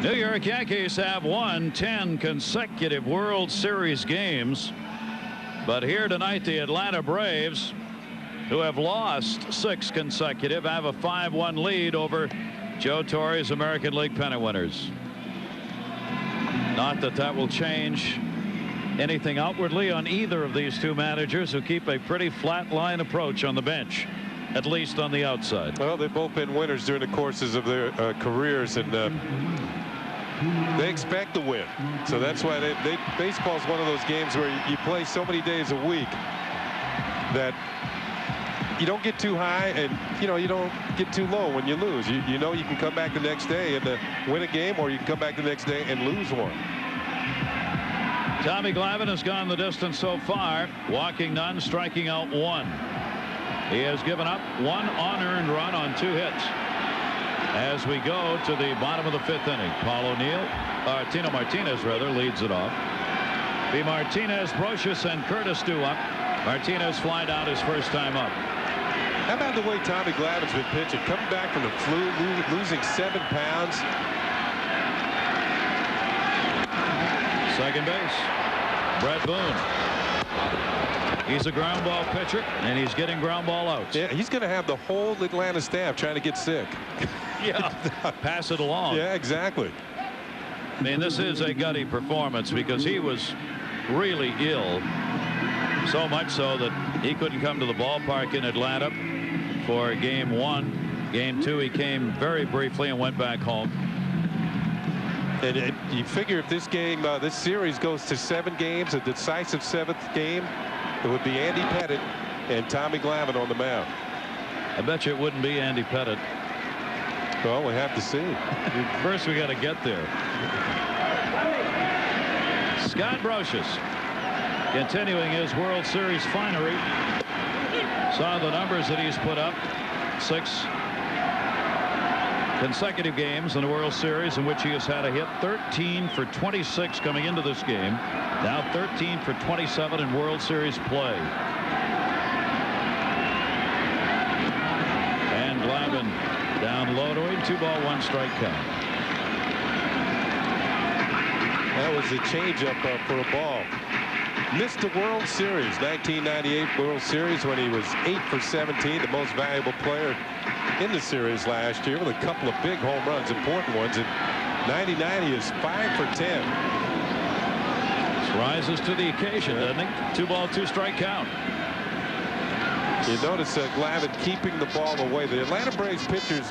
New York Yankees have won 10 consecutive World Series games. But here tonight, the Atlanta Braves, who have lost 6 consecutive, have a 5-1 lead over Joe Torre's American League pennant winners. Not that that will change anything outwardly on either of these two managers, who keep a pretty flat line approach on the bench, at least on the outside. Well, they've both been winners during the courses of their careers, and they expect to win. So that's why baseball is one of those games where you play so many days a week that you don't get too high, and you don't get too low when you lose. You know you can come back the next day and win a game, or you can come back the next day and lose one. Tommy Glavine has gone the distance so far, walking none, striking out 1. He has given up 1 unearned run on 2 hits. As we go to the bottom of the 5th inning, Tino Martinez leads it off. The Martinez, Brocious, and Curtis do up. Martinez flied out his first time up. How about the way Tommy Glavine's been pitching, coming back from the flu, losing 7 pounds. Second base, Brett Boone. He's a ground ball pitcher, and he's getting ground ball outs. Yeah, he's going to have the whole Atlanta staff trying to get sick. Yeah, pass it along. Yeah, exactly. I mean, this is a gutty performance because he was really ill. So much so that he couldn't come to the ballpark in Atlanta for game 1. Game 2, he came very briefly and went back home. And you figure if this game, this series goes to 7 games, a decisive 7th game, it would be Andy Pettitte and Tommy Glavine on the mound. I bet you it wouldn't be Andy Pettitte. Well, we have to see. First, we got to get there. Scott Brocious, continuing his World Series finery. Saw the numbers that he's put up. 6 consecutive games in the World Series in which he has had a hit. 13 for 26 coming into this game. Now 13 for 27 in World Series play. And Glavine down low to him. 2-ball, 1-strike count. That was a changeup for a ball. Missed the World Series, 1998 World Series, when he was 8 for 17, the most valuable player in the series last year, with a couple of big home runs, important ones. In 99, he is 5 for 10. This rises to the occasion, doesn't he? 2-ball, 2-strike count. You notice Glavine keeping the ball away. The Atlanta Braves pitchers,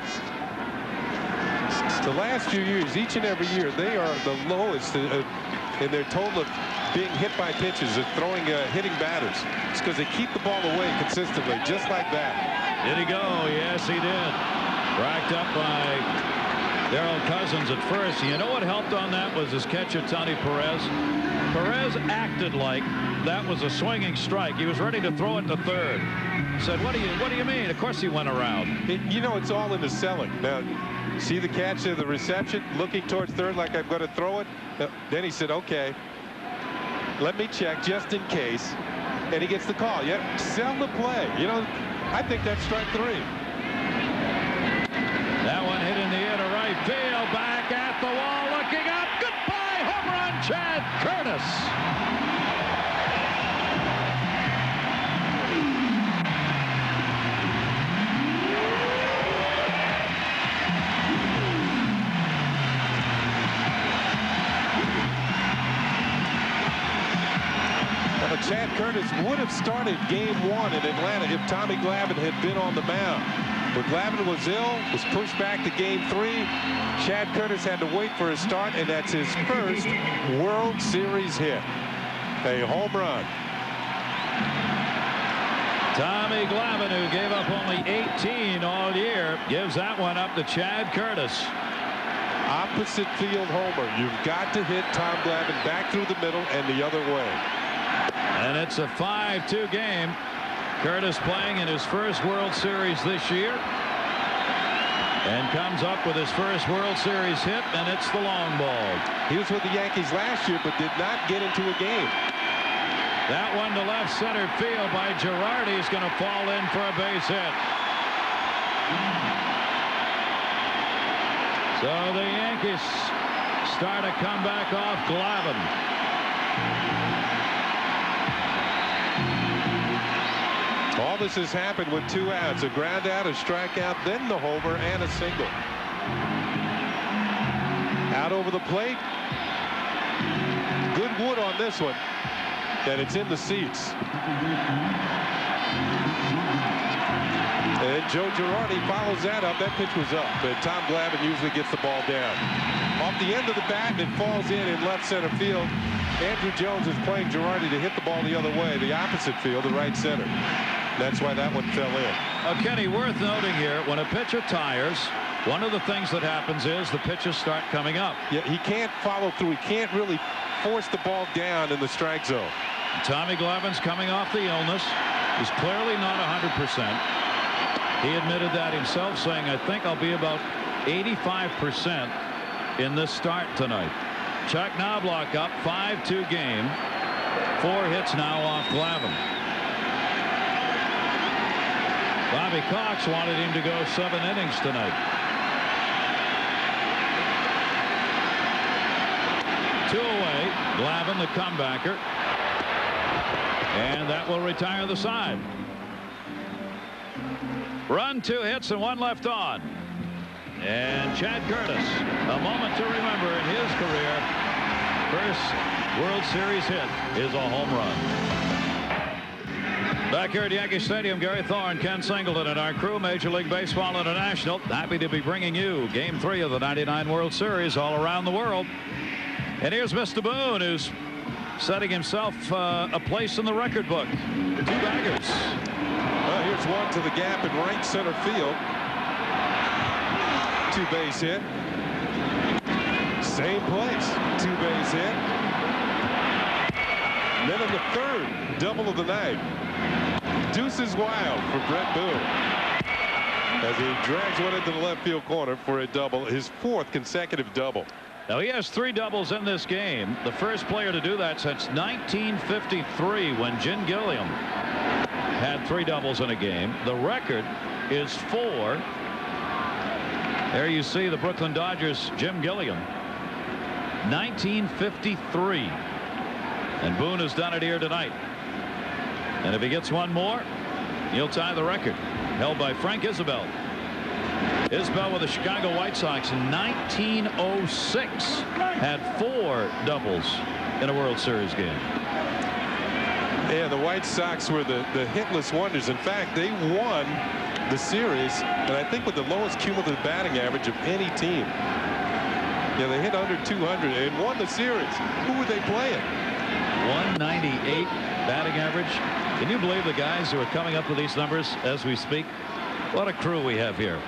the last few years, each and every year, they are the lowest in their total of being hit by pitches and throwing hitting batters. It's because they keep the ball away consistently, just like that. Did he go? Yes, he did. Racked up by Darrell Cousins at first. You know what helped on that was his catch of Tony Perez. Perez acted like that was a swinging strike. He was ready to throw it to third. Said, what do you mean? Of course he went around. It's all in the selling. Now, see the catch of the reception, looking towards third like I'm going to throw it. Then he said, okay, let me check just in case. And he gets the call. Yep, sell the play. I think that's strike 3. That one hit in the air to right field. Back at the wall, looking up. Goodbye, home run, Chad Curtis. Chad Curtis would have started game 1 in Atlanta if Tommy Glavine had been on the mound. But Glavine was ill, was pushed back to game 3. Chad Curtis had to wait for his start, and that's his first World Series hit. A home run. Tommy Glavine, who gave up only 18 all year, gives that one up to Chad Curtis. Opposite field homer. You've got to hit Tom Glavine back through the middle and the other way. And it's a 5-2 game. Curtis playing in his first World Series this year. And comes up with his first World Series hit, and it's the long ball. He was with the Yankees last year, but did not get into a game. That one to left center field by Girardi is going to fall in for a base hit. So the Yankees start a comeback off Glavine. All this has happened with 2 outs, a ground out, a strikeout, then the homer, and a single. Out over the plate. Good wood on this one, and it's in the seats. And Joe Girardi follows that up. That pitch was up, and Tom Glavine usually gets the ball down. Off the end of the bat, it falls in left center field. Andrew Jones is playing Girardi to hit the ball the other way, the opposite field, the right center. That's why that one fell in. Kenny, worth noting here, when a pitcher tires, one of the things that happens is the pitches start coming up. Yeah, he can't follow through. He can't really force the ball down in the strike zone. Tommy Glavine's coming off the illness. He's clearly not 100%. He admitted that himself, saying, I think I'll be about 85% in this start tonight. Chuck Knobloch up 5-2 game. 4 hits now off Glavine. Bobby Cox wanted him to go 7 innings tonight. 2 away. Glavine, the comebacker. And that will retire the side. Run, 2 hits, and 1 left on. And Chad Curtis, a moment to remember in his career. First World Series hit is a home run. Back here at Yankee Stadium, Gary Thorne, Ken Singleton, and our crew, Major League Baseball International, happy to be bringing you Game 3 of the '99 World Series all around the world. And here's Mr. Boone, who's setting himself a place in the record book. 2 baggers. Well, here's one to the gap in right center field. 2-base hit. Same place. 2-base hit. Then in the 3rd, double of the night. Deuces wild for Brett Boone as he drags one into the left field corner for a double, his 4th consecutive double. Now he has 3 doubles in this game. The first player to do that since 1953 when Jim Gilliam had 3 doubles in a game. The record is 4. There you see the Brooklyn Dodgers, Jim Gilliam, 1953. And Boone has done it here tonight. And if he gets 1 more, he'll tie the record held by Frank Isabel. Isbell with the Chicago White Sox in 1906 had 4 doubles in a World Series game. Yeah, the White Sox were the hitless wonders. In fact, they won the series, and I think with the lowest cumulative batting average of any team. Yeah, they hit under 200 and won the series. Who were they playing? 198 batting average. Can you believe the guys who are coming up with these numbers as we speak? What a crew we have here.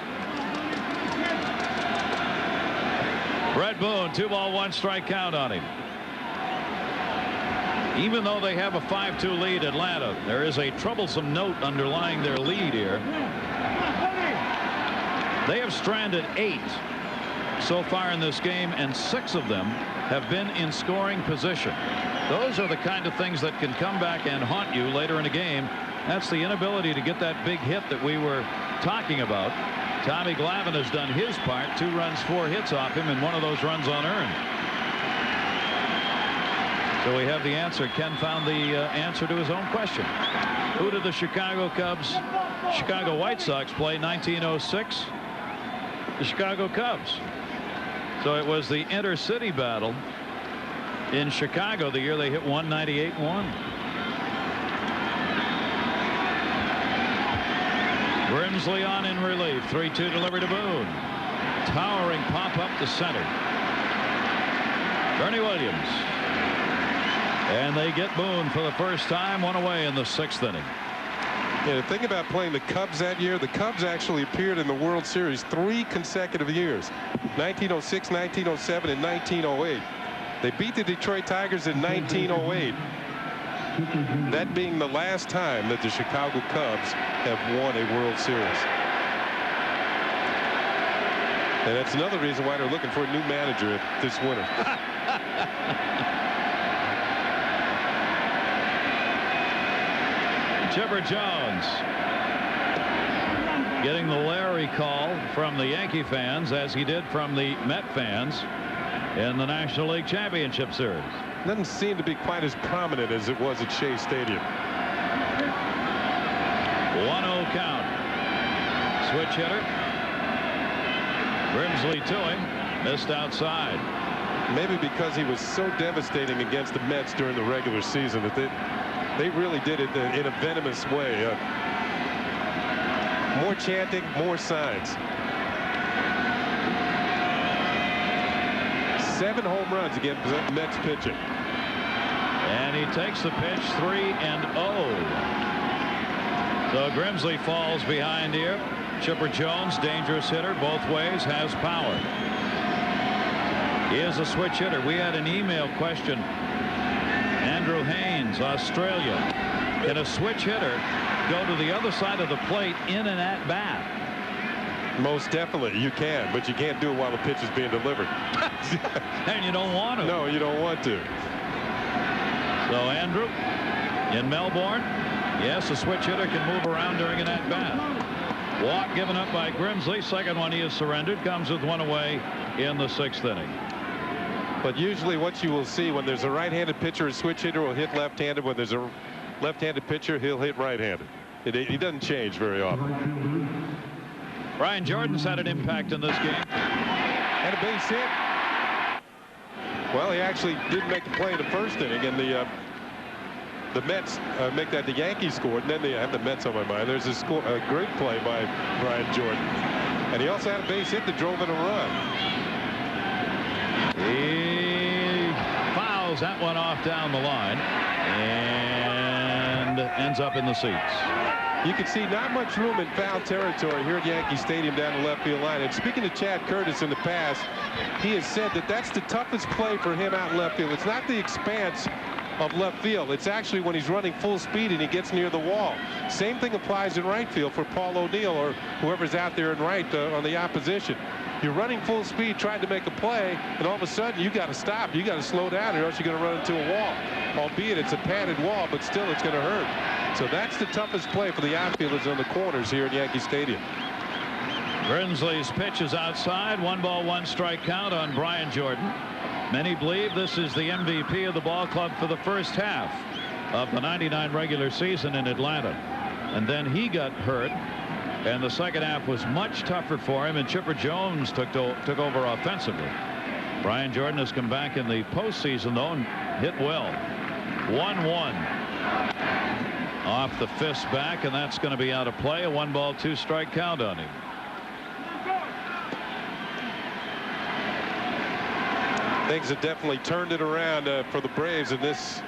Brett Boone, 2 ball 1 strike count on him. Even though they have a 5-2 lead, Atlanta, there is a troublesome note underlying their lead here. They have stranded 8 so far in this game, and 6 of them have been in scoring position. Those are the kind of things that can come back and haunt you later in a game. That's the inability to get that big hit that we were talking about. Tommy Glavine has done his part. 2 runs, 4 hits off him, and 1 of those runs unearned. So we have the answer. Ken found the answer to his own question. Who did the Chicago White Sox play 1906? The Chicago Cubs. So it was the intercity battle in Chicago the year they hit 198-1. Grimsley on in relief. 3-2 delivery to Boone. Towering pop up to center. Bernie Williams. And they get Boone for the first time. 1 away in the 6th inning. Yeah, the thing about playing the Cubs that year, the Cubs actually appeared in the World Series 3 consecutive years. 1906, 1907, and 1908. They beat the Detroit Tigers in 1908. That being the last time that the Chicago Cubs have won a World Series. And that's another reason why they're looking for a new manager this winter. Chipper Jones getting the Larry call from the Yankee fans, as he did from the Met fans. in the National League Championship Series. Doesn't seem to be quite as prominent as it was at Shea Stadium. 1-0 count. Switch hitter. Grimsley to him. Missed outside. Maybe because he was so devastating against the Mets during the regular season that they really did it in a venomous way. More chanting, more signs. 7 home runs against Mets pitching. And he takes the pitch, 3-0. So Grimsley falls behind here. Chipper Jones, dangerous hitter both ways, has power. He is a switch hitter. We had an email question. Andrew Haynes, Australia. Can a switch hitter go to the other side of the plate in an at-bat? Most definitely you can, but you can't do it while the pitch is being delivered. And you don't want to. No, you don't want to. So Andrew in Melbourne. Yes, a switch hitter can move around during an at-bat. Walk given up by Grimsley. Second one he has surrendered. Comes with 1 away in the 6th inning. But usually what you will see when there's a right-handed pitcher, a switch hitter will hit left-handed. When there's a left-handed pitcher, he'll hit right-handed. He doesn't change very often. Brian Jordan's had an impact in this game. And a base hit. Well, he actually didn't make the play in the 1st inning, and the Mets make that. The Yankees scored, and then they have the Mets on my mind. There's a great play by Brian Jordan, and he also had a base hit that drove in a run. He fouls that one off down the line and ends up in the seats. You can see not much room in foul territory here at Yankee Stadium down the left field line. And speaking to Chad Curtis in the past, he has said that that's the toughest play for him out in left field. It's not the expanse of left field. It's actually when he's running full speed and he gets near the wall. Same thing applies in right field for Paul O'Neill or whoever's out there in right on the opposition. You're running full speed trying to make a play, and all of a sudden you got to stop. You got to slow down or else you're going to run into a wall. Albeit it's a padded wall, but still it's going to hurt. So that's the toughest play for the outfielders on the corners here at Yankee Stadium. Grimsley's pitch is outside. 1 ball, 1 strike count on Brian Jordan. Many believe this is the MVP of the ball club for the first half of the '99 regular season in Atlanta. And then he got hurt, and the second half was much tougher for him, and Chipper Jones took over offensively. Brian Jordan has come back in the postseason, though, and hit well. 1-1 off the fist back, and that's going to be out of play. A 1 ball, 2 strike count on him. Things have definitely turned it around for the Braves in this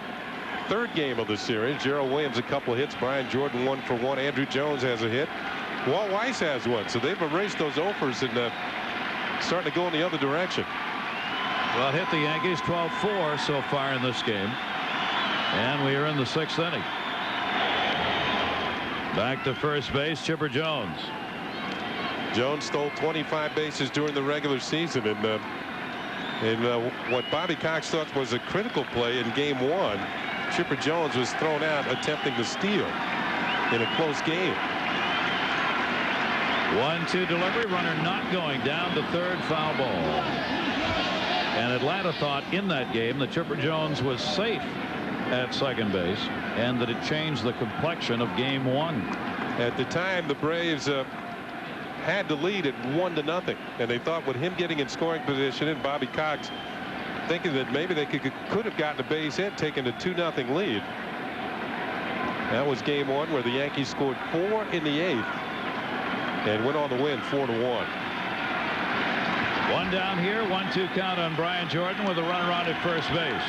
3rd game of the series. Gerald Williams a couple of hits. Brian Jordan 1 for 1. Andrew Jones has a hit. Walt Weiss has one. So they've erased those offers and starting to go in the other direction. Well, hit the Yankees 12-4 so far in this game. And we are in the 6th inning. Back to first base, Chipper Jones. Jones stole 25 bases during the regular season, and what Bobby Cox thought was a critical play in game 1, Chipper Jones was thrown out attempting to steal in a close game. 1-2 delivery, runner not going down to third, foul ball. And Atlanta thought in that game that Chipper Jones was safe at second base and that it changed the complexion of game 1. At the time, the Braves had the lead at 1-0, and they thought with him getting in scoring position and Bobby Cox thinking that maybe they could have gotten a base hit, taking a 2-0 lead. That was game 1 where the Yankees scored 4 in the 8th and went on to win 4-1. 1 down here, 1-2 count on Brian Jordan with a runner on at first base.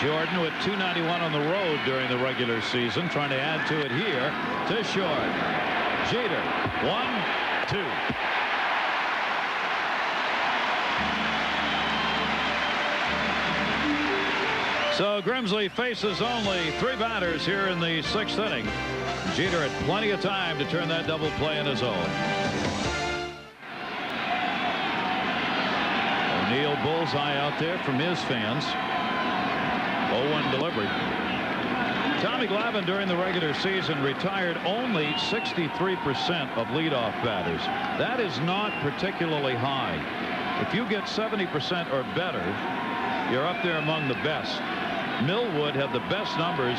Jordan with .291 on the road during the regular season, trying to add to it here to short. Jeter, 1-2. So Grimsley faces only 3 batters here in the 6th inning. Jeter had plenty of time to turn that double play in his own. O'Neill bullseye out there from his fans. 0-1 delivery. Tommy Glavine during the regular season retired only 63% of leadoff batters. That is not particularly high. If you get 70% or better, you're up there among the best. Millwood had the best numbers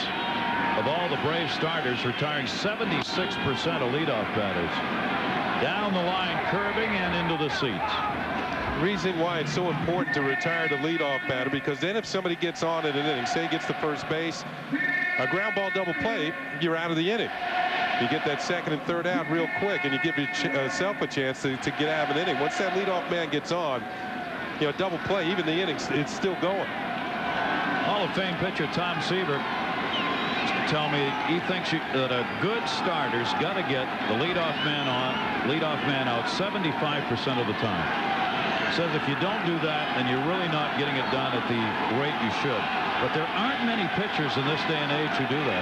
of all the Braves starters, retiring 76% of leadoff batters. Down the line, curving and into the seats. Reason why it's so important to retire the leadoff batter, because then if somebody gets on in an inning, say gets to first base, a ground ball double play, you're out of the inning. You get that second and third out real quick, and you give yourself a chance to get out of an inning. Once that leadoff man gets on, you know, double play, even the innings, it's still going. Hall of Fame pitcher Tom Seaver tell me he thinks that a good starter's got to get the leadoff man out 75% of the time. Says if you don't do that, then you're really not getting it done at the rate you should. But there aren't many pitchers in this day and age who do that.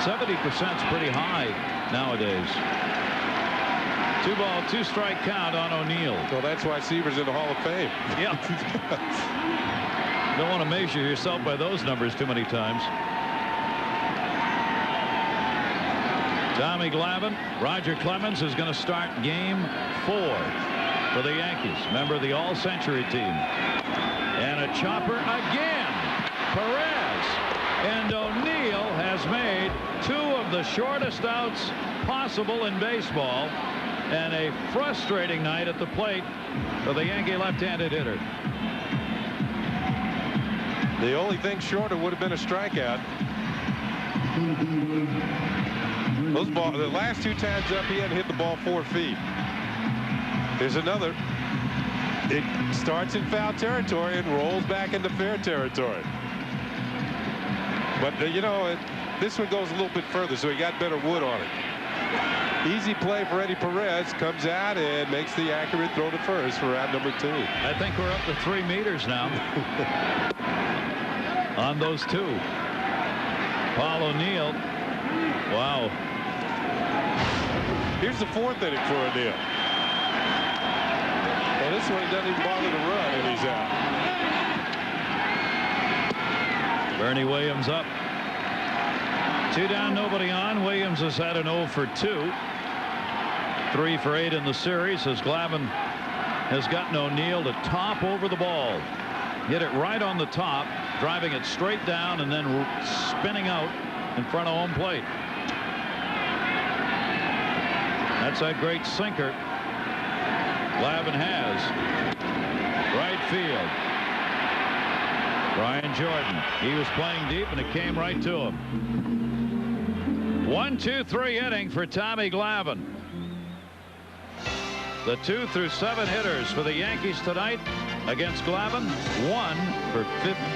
70% is pretty high nowadays. 2-ball, 2-strike count on O'Neill. Well, that's why Seaver's in the Hall of Fame. Yeah. Don't want to measure yourself by those numbers too many times. Tommy Glavine, Roger Clemens is going to start game 4 for the Yankees, member of the All-Century team. And a chopper again. Perez. And O'Neill has made 2 of the shortest outs possible in baseball. And a frustrating night at the plate for the Yankee left-handed hitter. The only thing shorter would have been a strikeout. The last 2 times up, he hadn't hit the ball 4 feet. Here's another. It starts in foul territory and rolls back into fair territory. But, you know, this one goes a little bit further, so he got better wood on it. Easy play for Eddie Perez. Comes out and makes the accurate throw to first for out number 2. I think we're up to 3 meters now on those 2. Paul O'Neill. Wow. Here's the 4th inning for O'Neill. Well, this one he doesn't even bother to run, and he's out. Bernie Williams up. 2 down, nobody on. Williams has had an 0 for 2. 3 for 8 in the series as Glavine has gotten O'Neill to top over the ball. Hit it right on the top, driving it straight down and then spinning out in front of home plate. That's that great sinker Glavine has. Right field. Brian Jordan. He was playing deep and it came right to him. 1-2-3 inning for Tommy Glavine. The 2 through 7 hitters for the Yankees tonight against Glavine. 1 for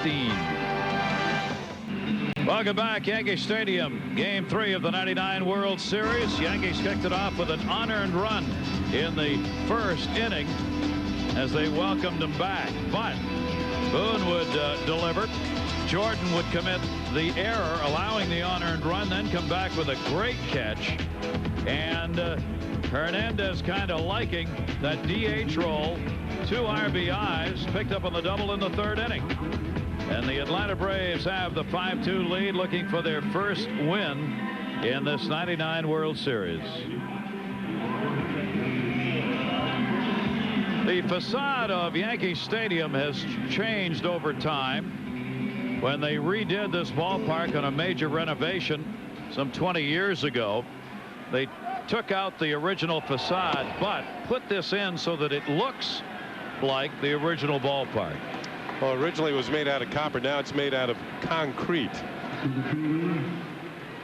15. Welcome back, Yankee Stadium. Game 3 of the '99 World Series. Yankees kicked it off with an unearned run in the first inning as they welcomed him back. But Boone would deliver. Jordan would commit the error, allowing the unearned run, then come back with a great catch. And Hernandez kind of liking that DH role. 2 RBIs picked up on the double in the 3rd inning. And the Atlanta Braves have the 5-2 lead, looking for their first win in this '99 World Series. The facade of Yankee Stadium has changed over time. When they redid this ballpark on a major renovation some 20 years ago, they took out the original facade but put this in so that it looks like the original ballpark. Well, originally it was made out of copper. Now it's made out of concrete.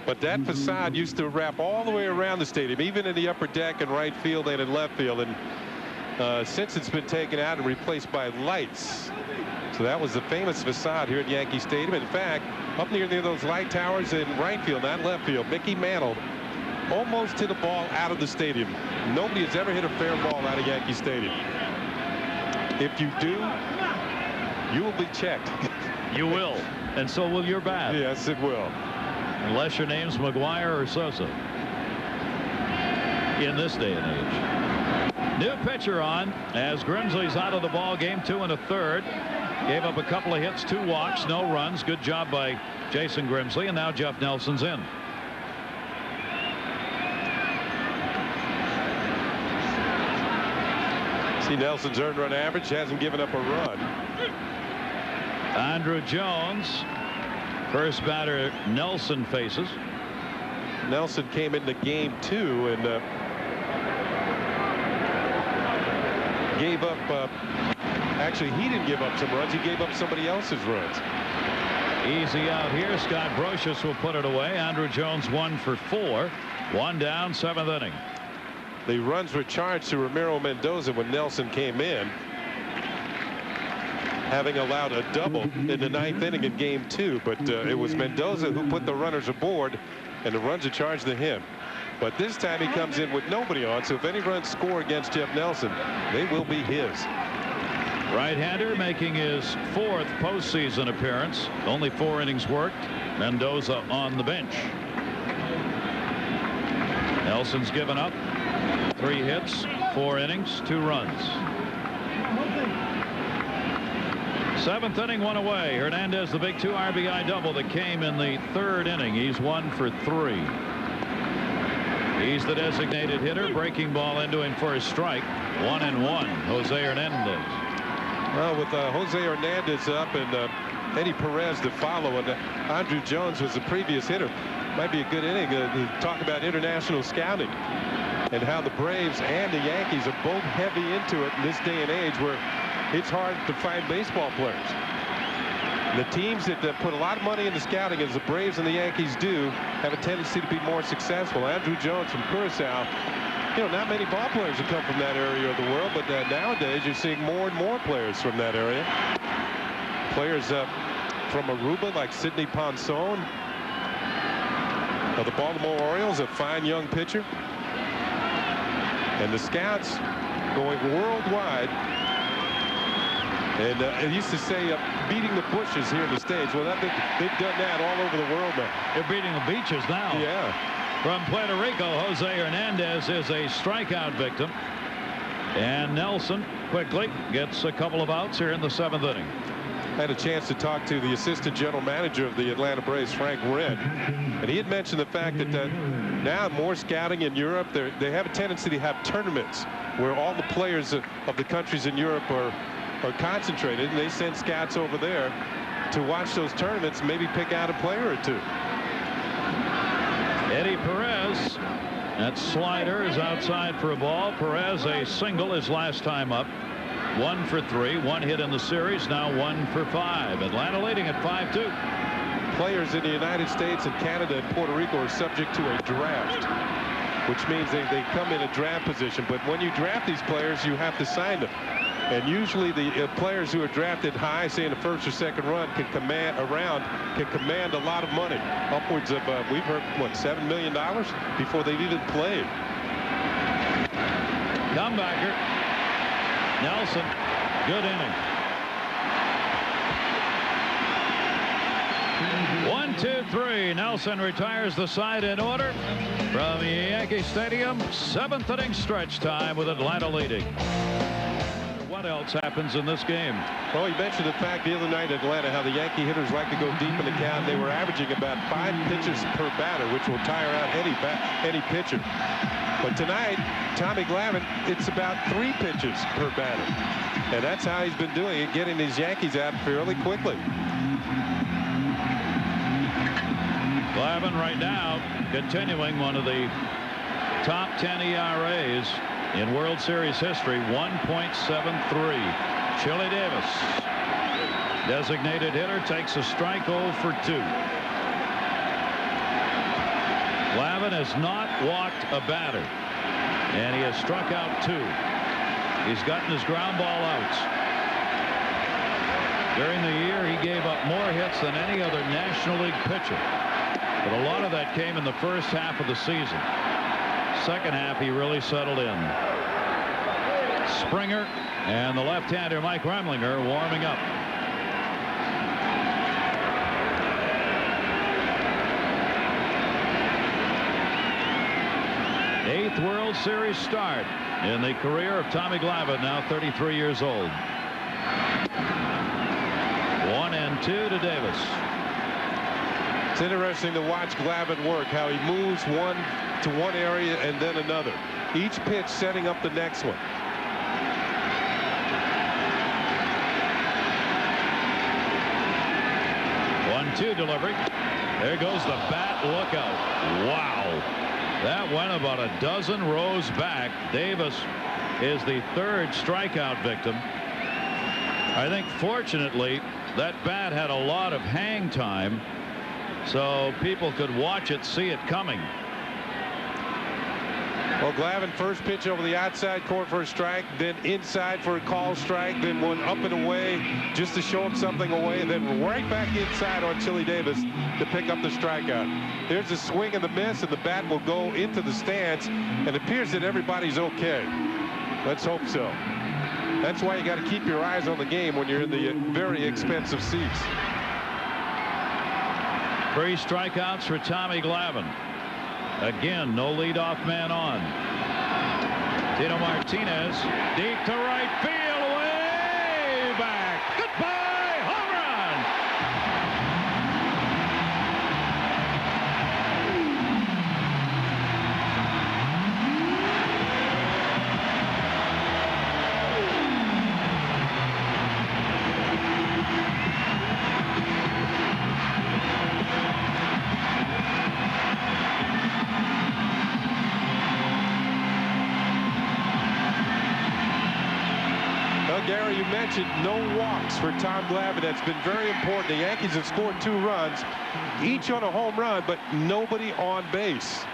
But that facade used to wrap all the way around the stadium, even in the upper deck and right field and in left field. And since it's been taken out and replaced by lights. So that was the famous facade here at Yankee Stadium. In fact, up near those light towers in right field, not left field, Mickey Mantle almost hit a ball out of the stadium. Nobody has ever hit a fair ball out of Yankee Stadium. If you do, you will be checked. You will, and so will your bat. Yes, it will. Unless your name's McGuire or Sosa. In this day and age. New pitcher on as Grimsley's out of the ball game, 2 1/3. Gave up a couple of hits, 2 walks, no runs. Good job by Jason Grimsley, and now Jeff Nelson's in. See, Nelson's earned run average hasn't given up a run. Andrew Jones, first batter Nelson faces. Nelson came into game 2 and gave up. Actually, he didn't give up some runs. He gave up somebody else's runs. Easy out here. Scott Brocious will put it away. Andrew Jones 1 for 4. 1 down, 7th inning. The runs were charged to Ramiro Mendoza when Nelson came in, having allowed a double in the 9th inning in game 2. But it was Mendoza who put the runners aboard, and the runs are charged to him. But this time he comes in with nobody on, so if any runs score against Jeff Nelson, they will be his. Right-hander making his 4th postseason appearance. Only 4 innings worked. Mendoza on the bench. Nelson's given up 3 hits, 4 innings, 2 runs. 7th inning, 1 away. Hernandez, the big 2 RBI double that came in the 3rd inning. He's 1 for 3. He's the designated hitter. Breaking ball into him for a strike. 1-1. Jose Hernandez. Well, with Jose Hernandez up and Eddie Perez to follow, and Andrew Jones was the previous hitter, might be a good inning to talk about international scouting and how the Braves and the Yankees are both heavy into it in this day and age where it's hard to find baseball players. The teams that put a lot of money into scouting, as the Braves and the Yankees do, have a tendency to be more successful. Andrew Jones from Curacao, you know, not many ball players have come from that area of the world, but nowadays you're seeing more and more players from that area. Players from Aruba like Sidney Ponson of the Baltimore Orioles, a fine young pitcher. And the scouts going worldwide. And it used to say beating the bushes here in the States. Well, they've done that all over the world now. They're beating the beaches now. Yeah. From Puerto Rico, Jose Hernandez is a strikeout victim. And Nelson quickly gets a couple of outs here in the 7th inning. I had a chance to talk to the assistant general manager of the Atlanta Braves, Frank Wren, and he had mentioned the fact that now more scouting in Europe, they have a tendency to have tournaments where all the players of the countries in Europe are concentrated, and they send scouts over there to watch those tournaments and maybe pick out a player or 2. Eddie Perez, that slider is outside for a ball. Perez a single his last time up. 1 for 3, 1 hit in the series, now 1 for 5. Atlanta leading at 5-2. Players in the United States and Canada and Puerto Rico are subject to a draft, which means they come in a draft position. But when you draft these players, you have to sign them. And usually the players who are drafted high, say in the 1st or 2nd run, can command a lot of money. Upwards of, we've heard, what, $7 million before they've even played. Comebacker. Nelson, good inning. 1, 2, 3. Nelson retires the side in order from Yankee Stadium. 7th inning stretch time with Atlanta leading. What else happens in this game? Well, you mentioned the fact the other night in Atlanta how the Yankee hitters like to go deep in the count. They were averaging about 5 pitches per batter, which will tire out any pitcher. But tonight, Tommy Glavine, it's about 3 pitches per batter. And that's how he's been doing it, getting these Yankees out fairly quickly. Glavine right now continuing one of the top 10 ERAs in World Series history, 1.73. Chili Davis, designated hitter, takes a strike, 0 for 2. Glavine has not walked a batter, and he has struck out 2. He's gotten his ground ball outs. During the year, he gave up more hits than any other National League pitcher. But a lot of that came in the first half of the season. Second half, he really settled in. Springer and the left-hander Mike Remlinger warming up. Eighth World Series start in the career of Tommy Glavine, now 33 years old. 1-2 to Davis. It's interesting to watch Glavine work, how he moves one to one area and then another. Each pitch setting up the next one. 1-2 delivery. There goes the bat. Look out. Wow. That went about a dozen rows back. Davis is the third strikeout victim. I think fortunately that bat had a lot of hang time, so people could watch it, see it coming. Well, Glavine first pitch over the outside corner for a strike, then inside for a call strike, then one up and away just to show him something away, and then right back inside on Chili Davis to pick up the strikeout. There's a swing and the miss, and the bat will go into the stands, and it appears that everybody's okay. Let's hope so. That's why you got to keep your eyes on the game when you're in the very expensive seats. 3 strikeouts for Tommy Glavine. Again, no leadoff man on. Tino Martinez deep to right field, way back. Goodbye, home run. Gary, you mentioned no walks for Tom Glavine. That's been very important. The Yankees have scored 2 runs, each on a home run, but nobody on base.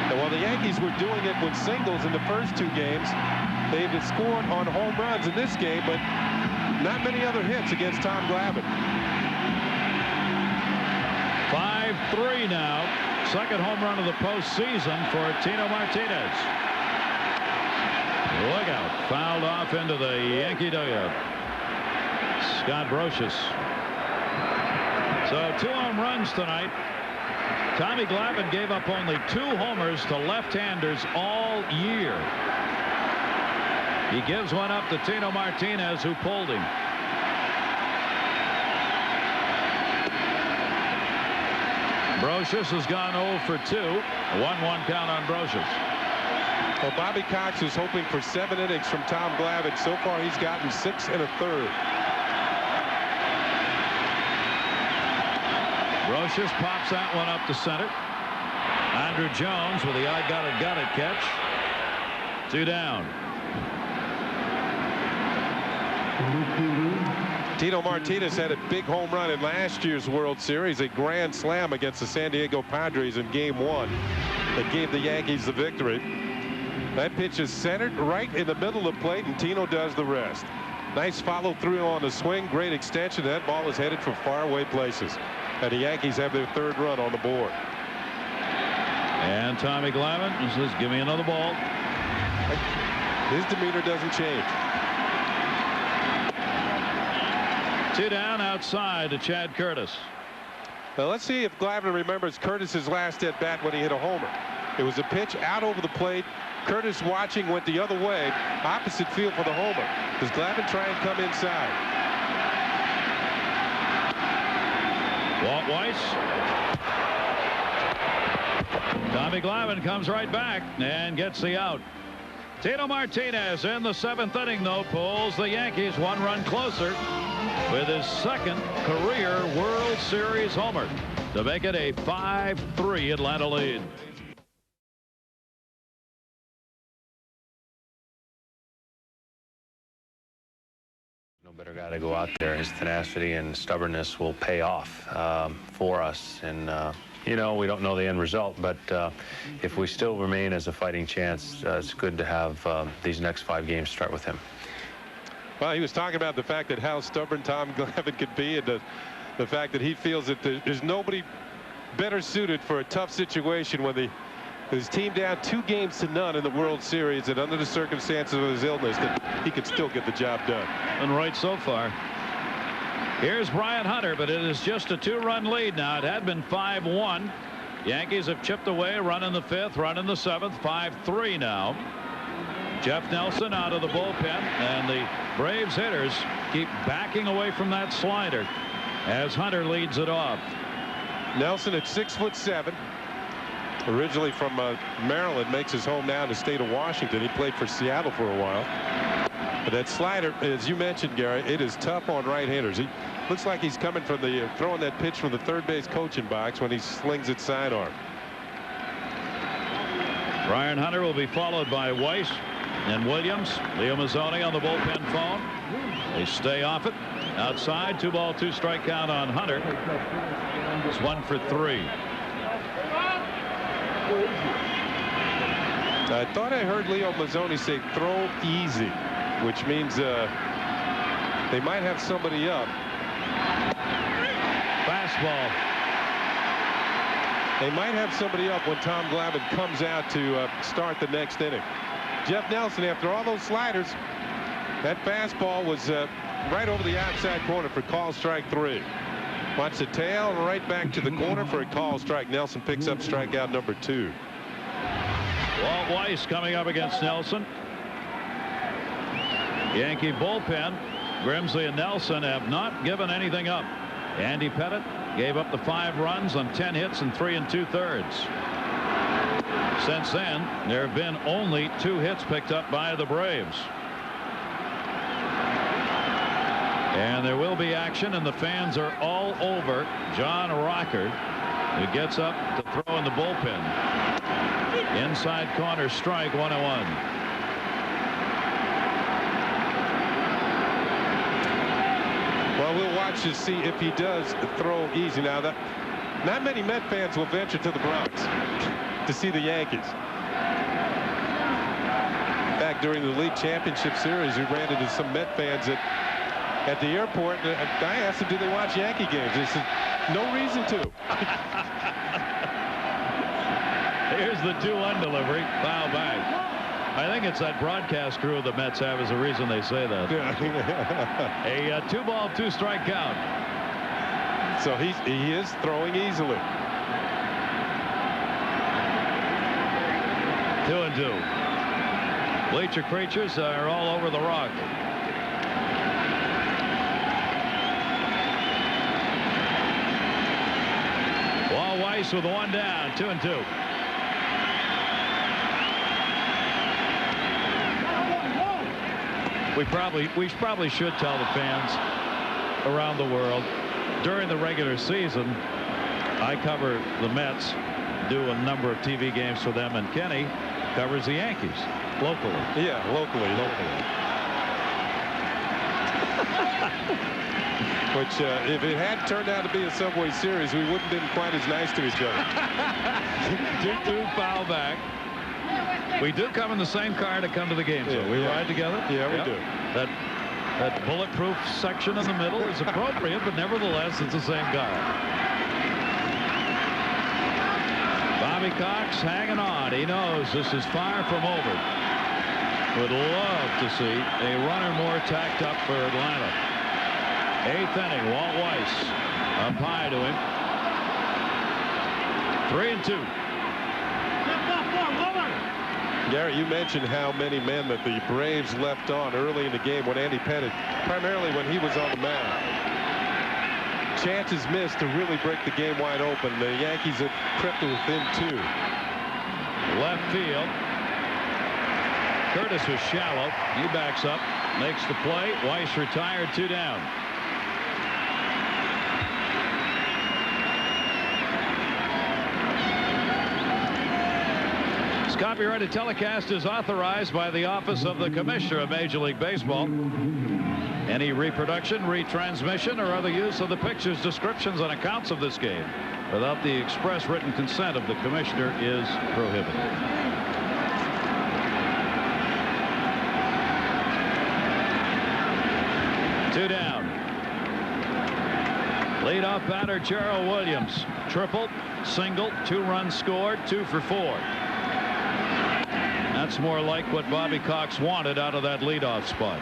And while the Yankees were doing it with singles in the first 2 games, they've scored on home runs in this game, but not many other hits against Tom Glavine. 5-3 now. Second home run of the postseason for Tino Martinez. Look out. Fouled off into the Yankee dugout. Scott Brocious. So 2 home runs tonight. Tommy Glavine gave up only 2 homers to left-handers all year. He gives one up to Tino Martinez, who pulled him. Brocious has gone 0 for 2. 1-1 count on Brocious. Well, Bobby Cox is hoping for 7 innings from Tom Glavine. So far, he's gotten 6 1/3. Brocious pops that one up to center. Andrew Jones with the I got it catch. 2 down. Tino Martinez had a big home run in last year's World Series, a grand slam against the San Diego Padres in Game 1 that gave the Yankees the victory. That pitch is centered right in the middle of the plate, and Tino does the rest. Nice follow through on the swing. Great extension. That ball is headed for faraway places. And the Yankees have their 3rd run on the board. And Tommy Glavine says, give me another ball. His demeanor doesn't change. 2 down outside to Chad Curtis. Now let's see if Glavine remembers Curtis's last at bat when he hit a homer. It was a pitch out over the plate. Curtis watching, went the other way, opposite field for the homer. Does Glavine try and come inside? Walt Weiss. Tommy Glavine comes right back and gets the out. Tino Martinez in the 7th inning, though, pulls the Yankees 1 run closer with his 2nd career World Series homer to make it a 5-3 Atlanta lead. No better guy to go out there. His tenacity and stubbornness will pay off for us. And, you know, we don't know the end result, but if we still remain as a fighting chance, it's good to have these next 5 games start with him. Well, he was talking about the fact that how stubborn Tom Glavine could be, and the fact that he feels that there's nobody better suited for a tough situation when his team down 2-0 in the World Series, and under the circumstances of his illness, that he could still get the job done. And right so far. Here's Brian Hunter, but it is just a 2-run lead now. It had been 5-1. Yankees have chipped away, run in the 5th, run in the 7th, 5-3 now. Jeff Nelson out of the bullpen, and the Braves hitters keep backing away from that slider as Hunter leads it off. Nelson at 6'7", originally from Maryland, makes his home now in the state of Washington. He played for Seattle for a while. But that slider, as you mentioned, Gary, it is tough on right-handers. He looks like he's coming from the throwing that pitch from the third base coaching box when he slings it sidearm. Brian Hunter will be followed by Weiss and Williams. Leo Mazzoni on the bullpen phone. They stay off it. Outside, 2-ball, 2-strike count on Hunter. It's 1 for 3. I thought I heard Leo Mazzoni say throw easy, which means they might have somebody up. Fastball. They might have somebody up when Tom Glavine comes out to start the next inning. Jeff Nelson, after all those sliders, that fastball was right over the outside corner for call strike 3. Watch the tail right back to the corner for a call strike. Nelson picks up strikeout number 2. Walt Weiss coming up against Nelson. Yankee bullpen, Grimsley and Nelson have not given anything up. Andy Pettit gave up the 5 runs on 10 hits and 3 2/3. Since then, there have been only 2 hits picked up by the Braves. And there will be action, and the fans are all over John Rocker, who gets up to throw in the bullpen. Inside corner, strike, 1-1. Well, we'll watch to see if he does throw easy. Now, not many Met fans will venture to the Bronx to see the Yankees. Back during the league championship series, we ran into some Met fans at the airport. I asked them, do they watch Yankee games? They said, no reason to. Here's the 2-1 delivery. Foul back. I think it's that broadcast crew the Mets have is the reason they say that. A 2-ball, 2-strike count. So he is throwing easily. 2-2. Bleacher creatures are all over the rock. Walt Weiss with 1 down, 2-2. We probably should tell the fans around the world during the regular season. I cover the Mets, do a number of TV games for them, and Kenny covers the Yankees locally. Yeah, locally. Which, if it had turned out to be a Subway Series, we wouldn't have been quite as nice to each other. 2-2 foul back. We do come in the same car to come to the games. Yeah, we ride together. Yeah, we do. That bulletproof section in the middle is appropriate, but nevertheless, it's the same car. Bobby Cox hanging on. He knows this is far from over. Would love to see a runner more tacked up for Atlanta. 8th inning, Walt Weiss up high to him. 3-2. Gary, you mentioned how many men that the Braves left on early in the game when Andy Pettit, primarily when he was on the mound. Chances missed to really break the game wide open. The Yankees have crept to within 2. Left field. Curtis was shallow. He backs up, makes the play. Weiss retired, 2 down. This copyrighted telecast is authorized by the Office of the Commissioner of Major League Baseball. Any reproduction, retransmission, or other use of the pictures, descriptions, and accounts of this game without the express written consent of the Commissioner is prohibited. Two down. Leadoff batter Gerald Williams. Triple, single, 2 runs scored, 2 for 4. That's more like what Bobby Cox wanted out of that leadoff spot.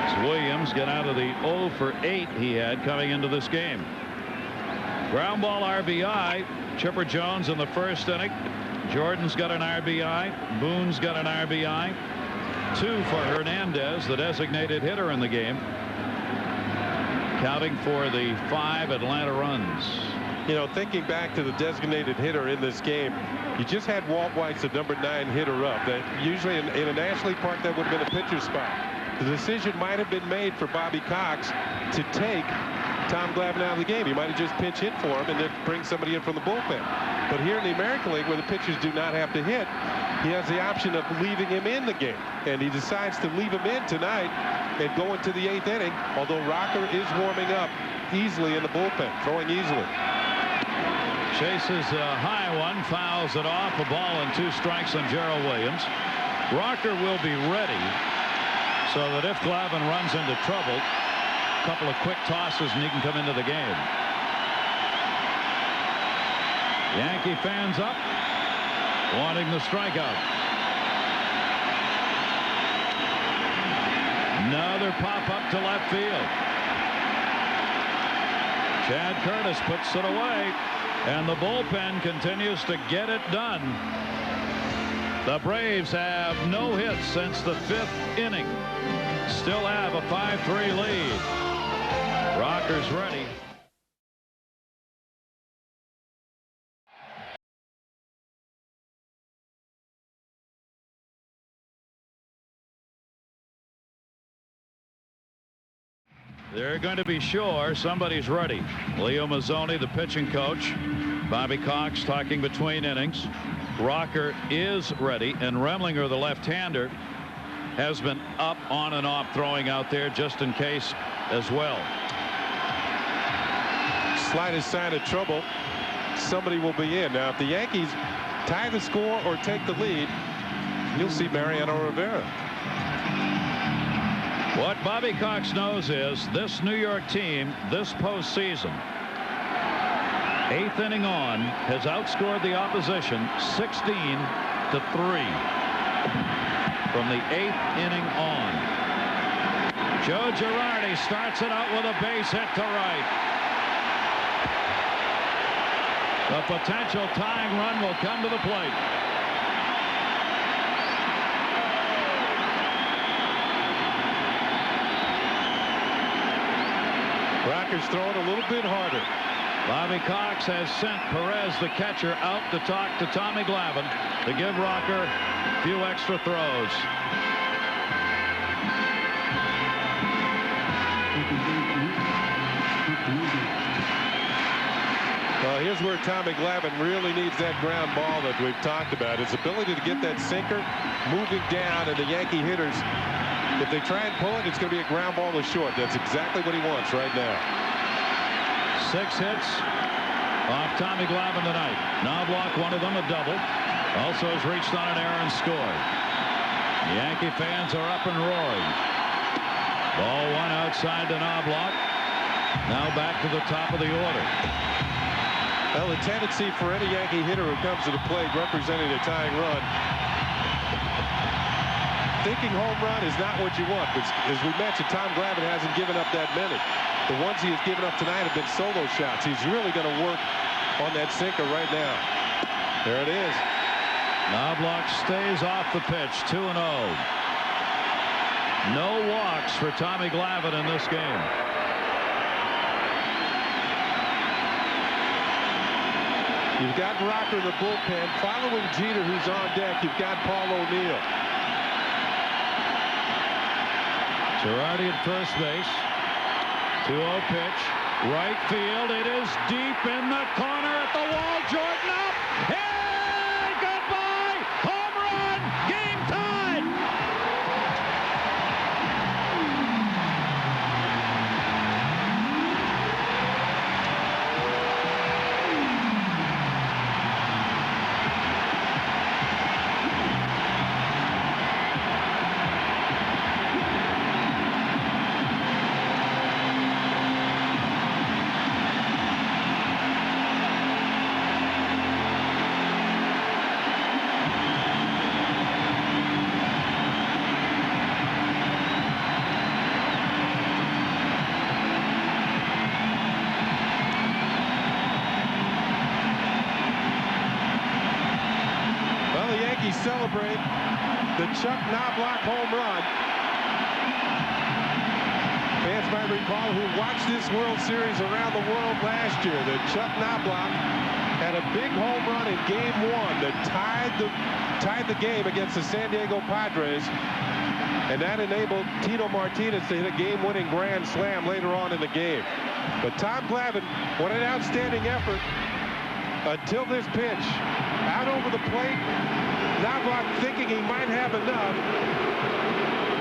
As Williams get out of the 0 for 8 he had coming into this game. Ground ball RBI. Chipper Jones in the first inning. Jordan's got an RBI. Boone's got an RBI. 2 for Hernandez, the designated hitter in the game, counting for the 5 Atlanta runs. You know, thinking back to the designated hitter in this game, you just had Walt Weiss, the number 9 hitter up. That usually in a National League park, that would have been a pitcher's spot. The decision might have been made for Bobby Cox to take Tom Glavine out of the game. He might have just pinch hit for him and then bring somebody in from the bullpen. But here in the American League, where the pitchers do not have to hit, he has the option of leaving him in the game. And he decides to leave him in tonight and go into the 8th inning, although Rocker is warming up easily in the bullpen, throwing easily. Chases a high one, fouls it off. A ball and 2 strikes on Gerald Williams. Rocker will be ready so that if Glavine runs into trouble, a couple of quick tosses and he can come into the game. Yankee fans up, wanting the strikeout. Another pop up to left field. Chad Curtis puts it away, and the bullpen continues to get it done. The Braves have no hits since the 5th inning. Still have a 5-3 lead. Rocker's ready. They're going to be sure somebody's ready. Leo Mazzoni, the pitching coach. Bobby Cox talking between innings. Rocker is ready, and Remlinger, the left-hander, has been up, on and off, throwing out there just in case as well. Slightest sign of trouble, somebody will be in. Now, if the Yankees tie the score or take the lead, you'll see Mariano Rivera. What Bobby Cox knows is this New York team, this postseason, 8th inning on, has outscored the opposition 16-3 from the 8th inning on. Joe Girardi starts it out with a base hit to right. The potential tying run will come to the plate. Rocker's throwing a little bit harder. Bobby Cox has sent Perez, the catcher, out to talk to Tommy Glavine to give Rocker a few extra throws. Well, here's where Tommy Glavine really needs that ground ball that we've talked about. His ability to get that sinker moving down, and the Yankee hitters, if they try and pull it, it's going to be a ground ball to short. That's exactly what he wants right now. 6 hits off Tommy Glavine tonight. Knobloch, one of them, a double. Also has reached on an error and scored. The Yankee fans are up and roaring. Ball 1 outside to Knobloch. Now back to the top of the order. Well, the tendency for any Yankee hitter who comes to the plate representing a tying run, thinking home run is not what you want. But as we mentioned, Tom Glavine hasn't given up that many. The ones he has given up tonight have been solo shots. He's really going to work on that sinker right now. There it is. Knobloch stays off the pitch, 2-0. No walks for Tommy Glavine in this game. You've got Rocker in the bullpen. Following Jeter, who's on deck, you've got Paul O'Neill. Girardi at first base. 2-0 pitch. Right field. It is deep in the corner at the wall. Jordan up. Hey, goodbye. Home run. Game tied. Yankees celebrate the Chuck Knobloch home run. Fans might recall who watched this World Series around the world last year that Chuck Knobloch had a big home run in Game 1 that tied the game against the San Diego Padres, and that enabled Tito Martinez to hit a game-winning grand slam later on in the game. But Tom Glavine, what an outstanding effort until this pitch. Out over the plate, Knobloch thinking he might have enough.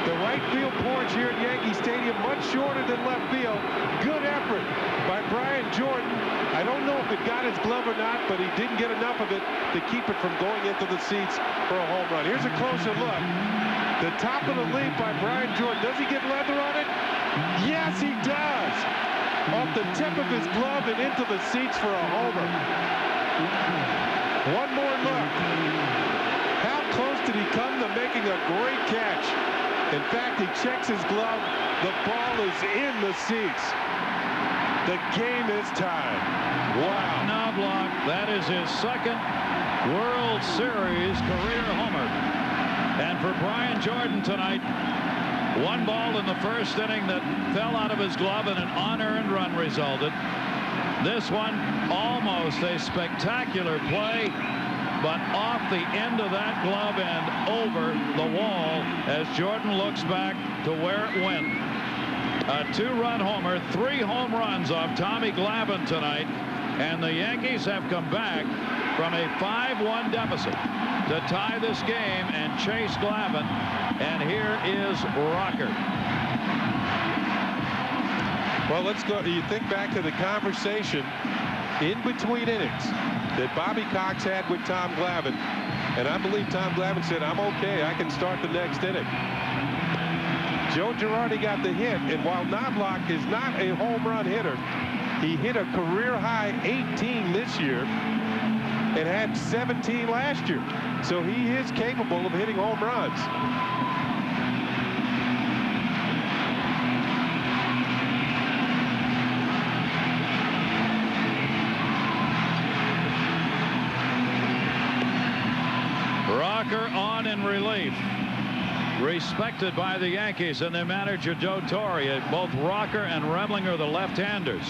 The right field porch here at Yankee Stadium, much shorter than left field. Good effort by Brian Jordan. I don't know if it got his glove or not, but he didn't get enough of it to keep it from going into the seats for a home run. Here's a closer look. The top of the leaf by Brian Jordan. Does he get leather on it? Yes, he does. Off the tip of his glove and into the seats for a homer. One more look. How close did he come to making a great catch? In fact, he checks his glove. The ball is in the seats. The game is tied. Wow. Knobloch, that is his second World Series career homer. And for Brian Jordan tonight, one ball in the first inning that fell out of his glove and an unearned run resulted. This one, almost a spectacular play, but off the end of that glove and over the wall as Jordan looks back to where it went. A 2-run homer, 3 home runs off Tommy Glavine tonight, and the Yankees have come back from a 5-1 deficit to tie this game and chase Glavine. And here is Rocker. Well, let's go. You think back to the conversation in between innings that Bobby Cox had with Tom Glavine, and I believe Tom Glavine said, "I'm okay, I can start the next inning." Joe Girardi got the hit, and while Knobloch is not a home run hitter, he hit a career-high 18 this year and had 17 last year. So he is capable of hitting home runs. Rocker on in relief. Respected by the Yankees and their manager Joe Torre. Both Rocker and Remling are the left-handers.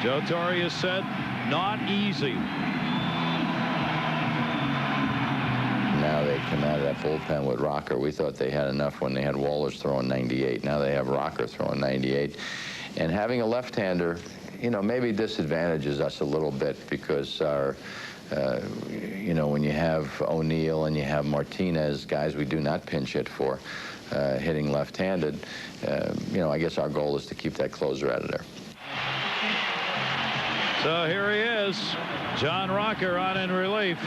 Joe Torre has said not easy. Now they come out of that bullpen with Rocker. We thought they had enough when they had Wallers throwing 98. Now they have Rocker throwing 98. And having a left-hander, you know, maybe disadvantages us a little bit because our you know, when you have O'Neill and you have Martinez, guys we do not pinch hit for, hitting left-handed, you know, I guess our goal is to keep that closer out of there. So here he is, John Rocker on in relief.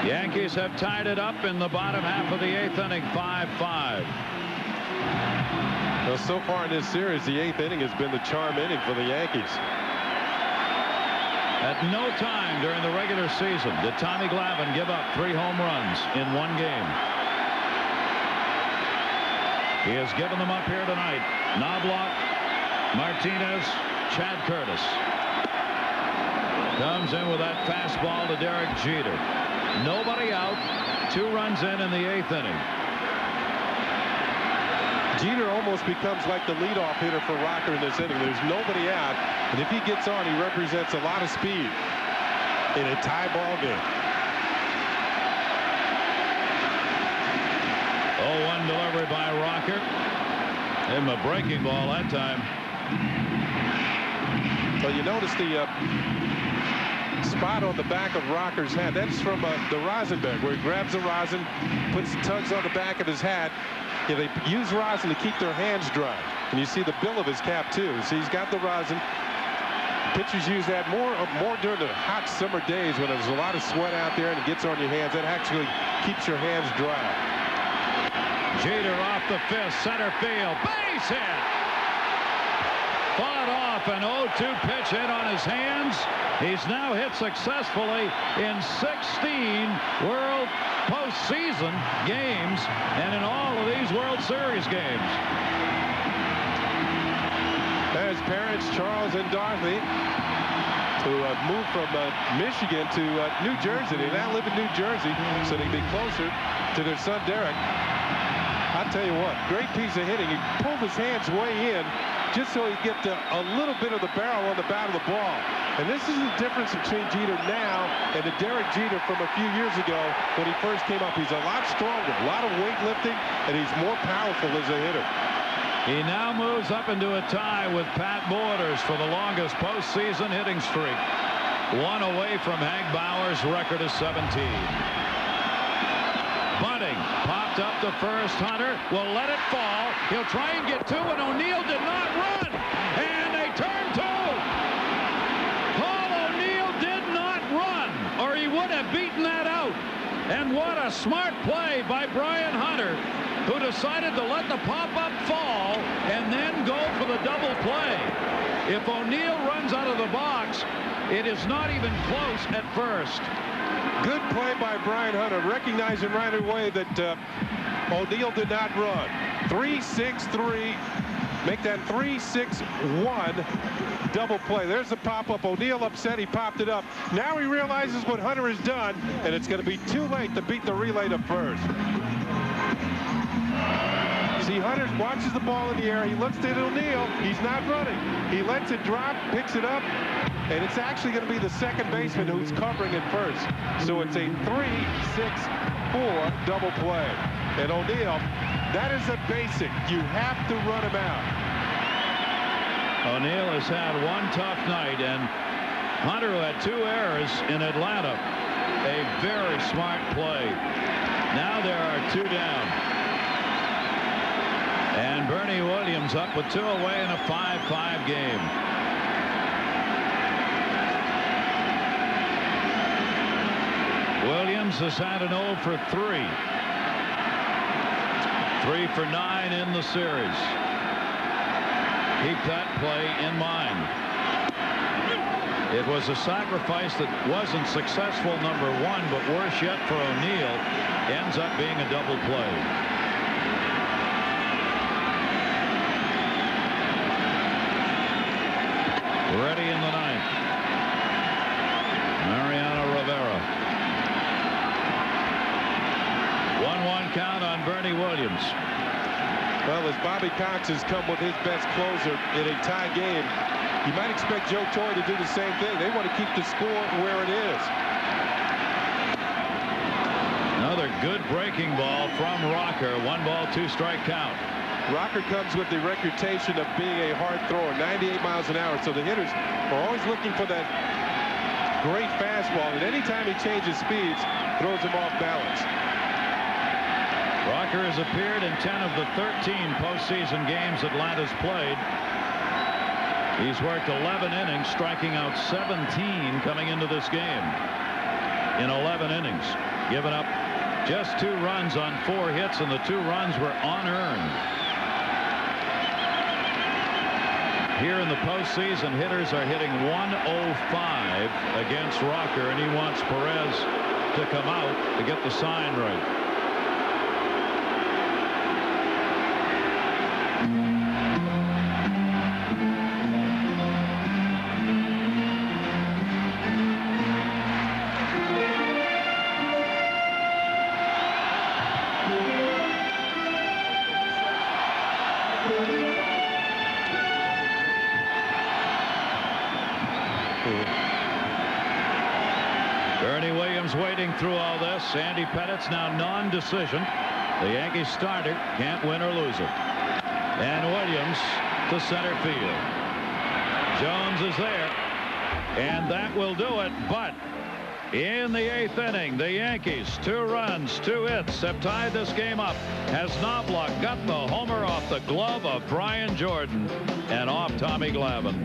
Yankees have tied it up in the bottom half of the 8th inning, 5-5. Well, so far in this series, the 8th inning has been the charm inning for the Yankees. At no time during the regular season did Tommy Glavine give up 3 home runs in one game. He has given them up here tonight. Knobloch, Martinez, Chad Curtis. Comes in with that fastball to Derek Jeter. Nobody out. 2 runs in the 8th inning. Jeter almost becomes like the leadoff hitter for Rocker in this inning. There's nobody out, and if he gets on, he represents a lot of speed in a tie ball game. 0-1 delivery by Rocker. And a breaking ball that time. Well, you notice the spot on the back of Rocker's hat. That's from the rosin bag, where he grabs the rosin, tugs on the back of his hat. Yeah, they use rosin to keep their hands dry. And you see the bill of his cap, too. See, he's got the rosin. Pitchers use that more during the hot summer days when there's a lot of sweat out there and it gets on your hands. That actually keeps your hands dry. Jeter off the fifth, center field. Base hit! Fought off an 0-2 pitch hit on his hands. He's now hit successfully in 16 World postseason games and in all of these World Series games. As parents Charles and Dorothy who moved from Michigan to New Jersey. They now live in New Jersey, so they can be closer to their son Derek. I'll tell you what, great piece of hitting. He pulled his hands way in just so he'd get a little bit of the barrel on the bat of the ball. And this is the difference between Jeter now and the Derek Jeter from a few years ago when he first came up. He's a lot stronger, a lot of weightlifting, and he's more powerful as a hitter. He now moves up into a tie with Pat Borders for the longest postseason hitting streak. One away from Hank Bauer's record of 17. Bunting popped up to first. Hunter will let it fall. He'll try and get two, and O'Neill did not run. And they turn two. Paul O'Neill did not run, or he would have beaten that out. And what a smart play by Brian Hunter, who decided to let the pop-up fall and then go for the double play. If O'Neill runs out of the box, it is not even close at first. Good play by Brian Hunter, recognizing right away that O'Neill did not run. 3-6-3. Make that 3-6-1 double play. There's the pop-up. O'Neill upset. He popped it up. Now he realizes what Hunter has done, and it's going to be too late to beat the relay to first. See, Hunter watches the ball in the air. He looks at O'Neill. He's not running. He lets it drop, picks it up, and it's actually going to be the second baseman who's covering at first. So it's a 3-6-4 double play. And O'Neill, that is a basic. You have to run him out. O'Neill has had one tough night, and Hunter, who had 2 errors in Atlanta, a very smart play. Now there are 2 down. And Bernie Williams up with 2 away in a 5-5 game. Williams has had an 0 for 3. 3 for 9 in the series. Keep that play in mind. It was a sacrifice that wasn't successful, number 1, but worse yet for O'Neill, ends up being a double play. Ready in the 9th. Mariano Rivera. 1-1 count on Bernie Williams. Well, as Bobby Cox has come with his best closer in a tie game, you might expect Joe Torre to do the same thing. They want to keep the score where it is. Another good breaking ball from Rocker. 1 ball, 2 strike count. Rocker comes with the reputation of being a hard thrower, 98 miles an hour. So the hitters are always looking for that great fastball. And anytime he changes speeds, throws him off balance. Rocker has appeared in 10 of the 13 postseason games Atlanta's played. He's worked 11 innings, striking out 17 coming into this game. In 11 innings, given up just 2 runs on 4 hits, and the 2 runs were unearned. Here in the postseason, hitters are hitting 105 against Rocker, and he wants Perez to come out to get the sign right. Bernie Williams waiting through all this. Sandy Pettit's now non-decision. The Yankees starter can't win or lose it. And Williams to center field. Jones is there, and that will do it. But in the 8th inning, the Yankees, 2 runs, 2 hits, have tied this game up as Knobloch got the homer off the glove of Brian Jordan and off Tommy Glavine.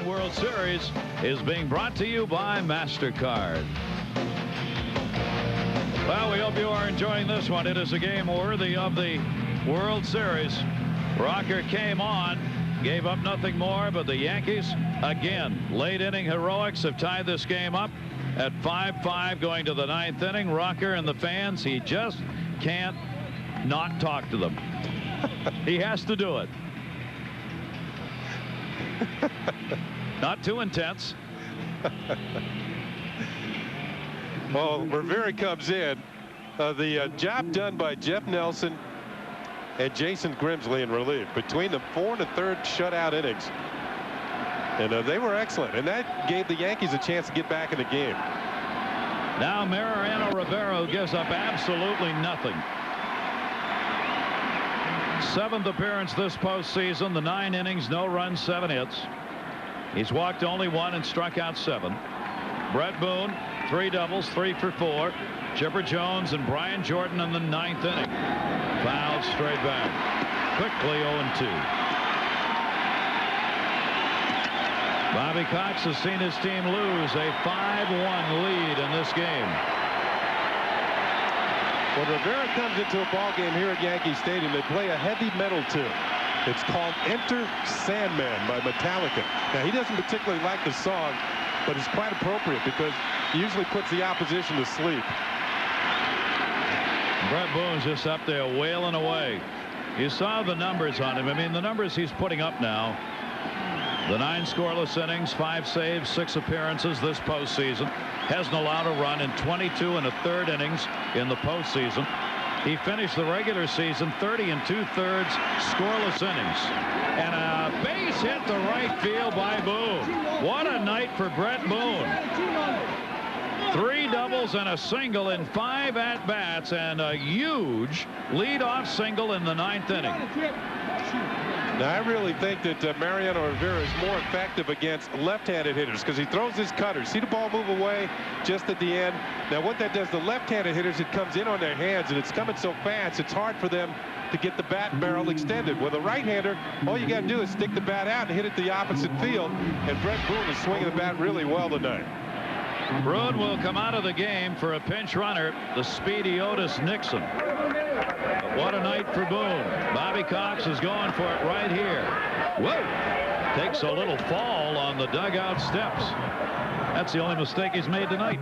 World Series is being brought to you by MasterCard. Well, we hope you are enjoying this one. It is a game worthy of the World Series. Rocker came on, gave up nothing more, but the Yankees, again, late inning heroics have tied this game up at 5-5 going to the 9th inning. Rocker and the fans, he just can't not talk to them. He has to do it. Not too intense. Well, Rivera comes in. The job done by Jeff Nelson and Jason Grimsley in relief. Between the 4th and 3rd shutout innings. And they were excellent. And that gave the Yankees a chance to get back in the game. Now Mariano Rivera gives up absolutely nothing. 7th appearance this postseason. The 9 innings, no runs, 7 hits. He's walked only 1 and struck out 7. Brett Boone, 3 doubles, 3 for 4. Chipper Jones and Brian Jordan in the 9th inning. Fouled straight back. Quickly 0-2. Bobby Cox has seen his team lose a 5-1 lead in this game. When Rivera comes into a ball game here at Yankee Stadium, they play a heavy metal tune. It's called Enter Sandman by Metallica. Now, he doesn't particularly like the song, but it's quite appropriate because it usually puts the opposition to sleep. Brett Boone's just up there wailing away. You saw the numbers on him. I mean, the numbers he's putting up now. The 9 scoreless innings, 5 saves, 6 appearances this postseason. Hasn't allowed a run in 22 1/3 innings in the postseason. He finished the regular season 30 2/3 scoreless innings. And a base hit to right field by Boone. What a night for Brett Boone. 3 doubles and a single in 5 at-bats, and a huge leadoff single in the 9th inning. Now, I really think that Mariano Rivera is more effective against left-handed hitters because he throws his cutters. See the ball move away just at the end. Now, what that does, the left-handed hitters, it comes in on their hands, and it's coming so fast, it's hard for them to get the bat barrel extended. With a right-hander, all you got to do is stick the bat out and hit it the opposite field, and Brett Boone is swinging the bat really well tonight. Bruin will come out of the game for a pinch runner, the speedy Otis Nixon. But what a night for Boone. Bobby Cox is going for it right here. Whoa! Takes a little fall on the dugout steps. That's the only mistake he's made tonight.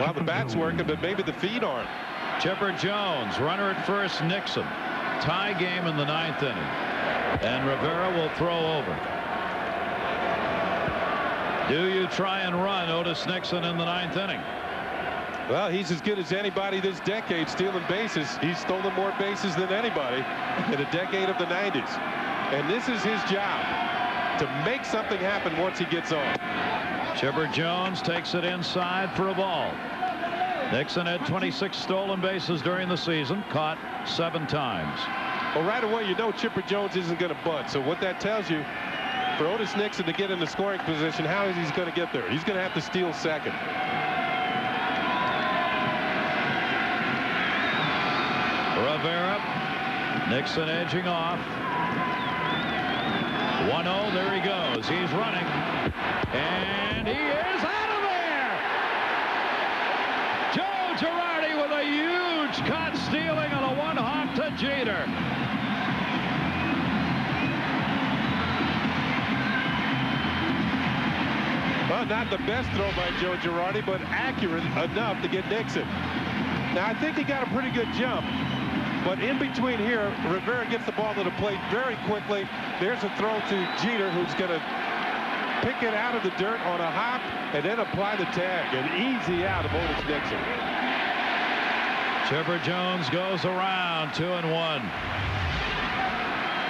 Well, the bat's working, but maybe the feet aren't. Chipper Jones, runner at first, Nixon. Tie game in the 9th inning. And Rivera will throw over. Do you try and run Otis Nixon in the 9th inning? Well, he's as good as anybody this decade stealing bases. He's stolen more bases than anybody in a decade of the 90s. And this is his job, to make something happen once he gets on. Chipper Jones takes it inside for a ball. Nixon had 26 stolen bases during the season, caught 7 times. Well, right away, you know Chipper Jones isn't going to bunt. So what that tells you, for Otis Nixon to get in the scoring position, how is he going to get there? He's going to have to steal second. Rivera, Nixon edging off. 1-0, there he goes. He's running, and he is out of there. Joe Girardi with a huge cut, stealing on a 1-hop to Jeter. Well, not the best throw by Joe Girardi, but accurate enough to get Nixon. Now, I think he got a pretty good jump. But in between here, Rivera gets the ball to the plate very quickly. There's a throw to Jeter, who's going to pick it out of the dirt on a hop and then apply the tag. An easy out of Otis Nixon. Chipper Jones goes around 2-1.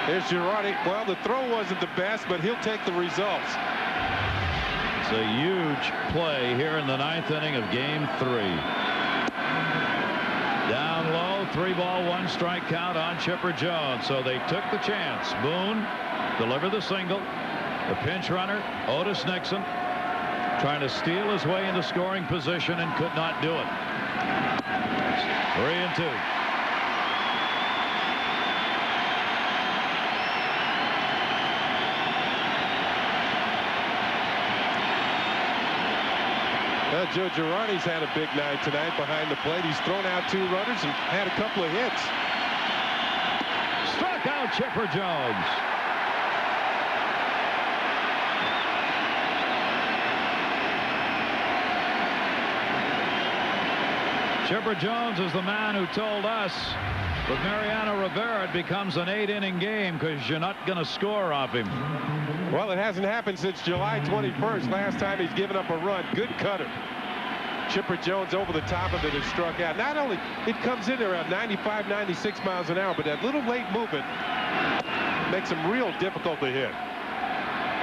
There's Girardi. Well, the throw wasn't the best, but he'll take the results. It's a huge play here in the 9th inning of Game 3. Down low, 3-ball, 1-strike count on Chipper Jones. So they took the chance. Boone delivered the single. The pinch runner, Otis Nixon, trying to steal his way into scoring position and could not do it. 3-2. Well, Joe Girardi's had a big night tonight behind the plate. He's thrown out 2 runners and had a couple of hits. Struck out Chipper Jones. Chipper Jones is the man who told us With Mariano Rivera, it becomes an 8-inning game because you're not going to score off him. Well, it hasn't happened since July 21st. Last time he's given up a run. Good cutter. Chipper Jones over the top of it has struck out. Not only it comes in around 95, 96 miles an hour, but that little late movement makes him real difficult to hit.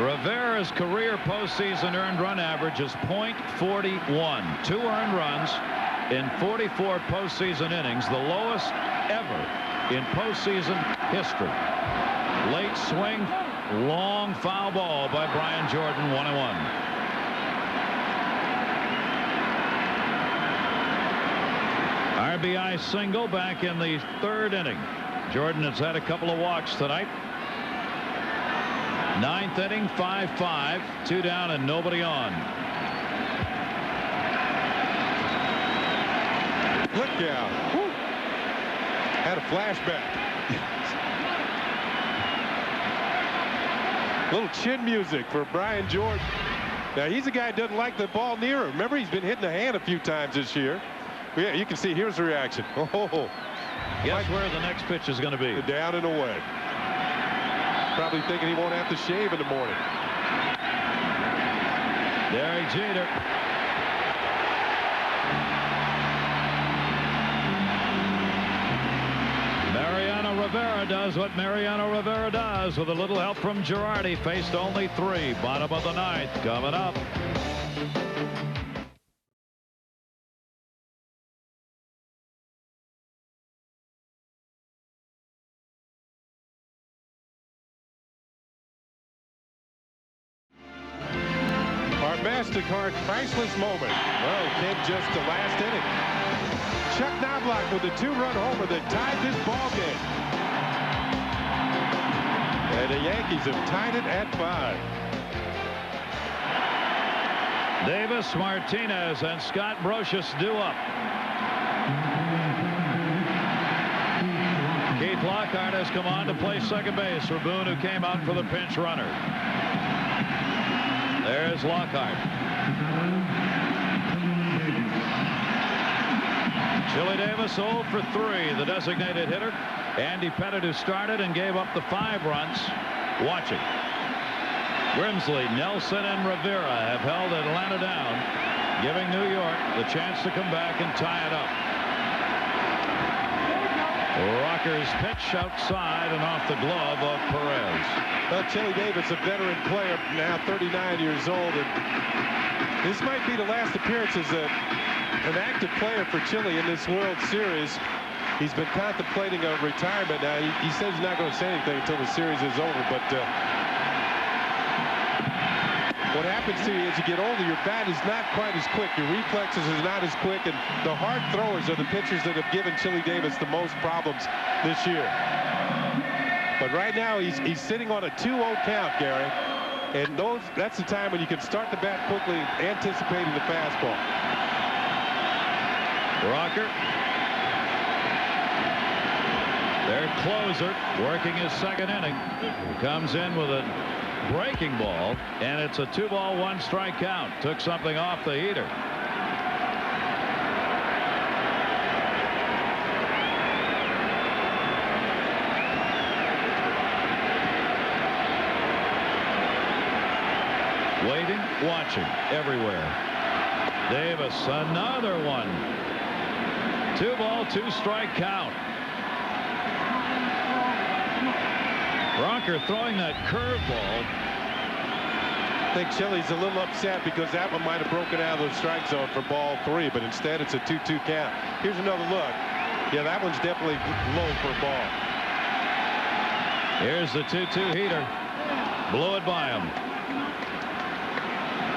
Rivera's career postseason earned run average is .41. 2 earned runs in 44 postseason innings, the lowest ever in postseason history. Late swing, long foul ball by Brian Jordan, 1-1. RBI single back in the 3rd inning. Jordan has had a couple of walks tonight. 9th inning, 5-5, 2 down and nobody on. Look out. Woo. Had a flashback. Little chin music for Brian Jordan. Now he's a guy who doesn't like the ball near him. Remember, he's been hitting the hand a few times this year. Yeah, you can see here's the reaction. Oh, guess where the next pitch is going to be? Down and away. Probably thinking he won't have to shave in the morning. Derek Jeter. Mariano Rivera does what Mariano Rivera does with a little help from Girardi. Faced only 3. Bottom of the 9th coming up. MasterCard priceless moment. Well, came just the last inning. Chuck Knobloch with a 2-run homer that tied this ball game. And the Yankees have tied it at 5. Davis, Martinez, and Scott Brocious due up. Keith Lockhart has come on to play second base for Boone, who came out for the pinch runner. There's Lockhart. Chili Davis 0 for 3, the designated hitter. Andy Pettit, who started and gave up the 5 runs, watching. Grimsley, Nelson, and Rivera have held Atlanta down, giving New York the chance to come back and tie it up. Rocker's pitch outside and off the glove of Perez. Well, Chili Davis, a veteran player, now 39 years old, and this might be the last appearance as an active player for Chile in this World Series. He's been contemplating a retirement. Now, he says he's not going to say anything until the series is over, but what happens to you as you get older, your bat is not quite as quick. Your reflexes is not as quick, and the hard throwers are the pitchers that have given Chili Davis the most problems this year. But right now, he's sitting on a 2-0 count, Gary, and that's the time when you can start the bat quickly, anticipating the fastball. Rocker, their closer, working his second inning, comes in with a breaking ball, and it's a 2-ball, 1-strike count. Took something off the heater. Waiting, watching, everywhere. Davis, another one. 2-ball, 2-strike count. Rocker throwing that curveball. I think Chili's a little upset because that one might have broken out of the strike zone for ball 3, but instead it's a 2-2 count. Here's another look. Yeah, that one's definitely low for a ball. Here's the 2-2 heater. Blew it by him.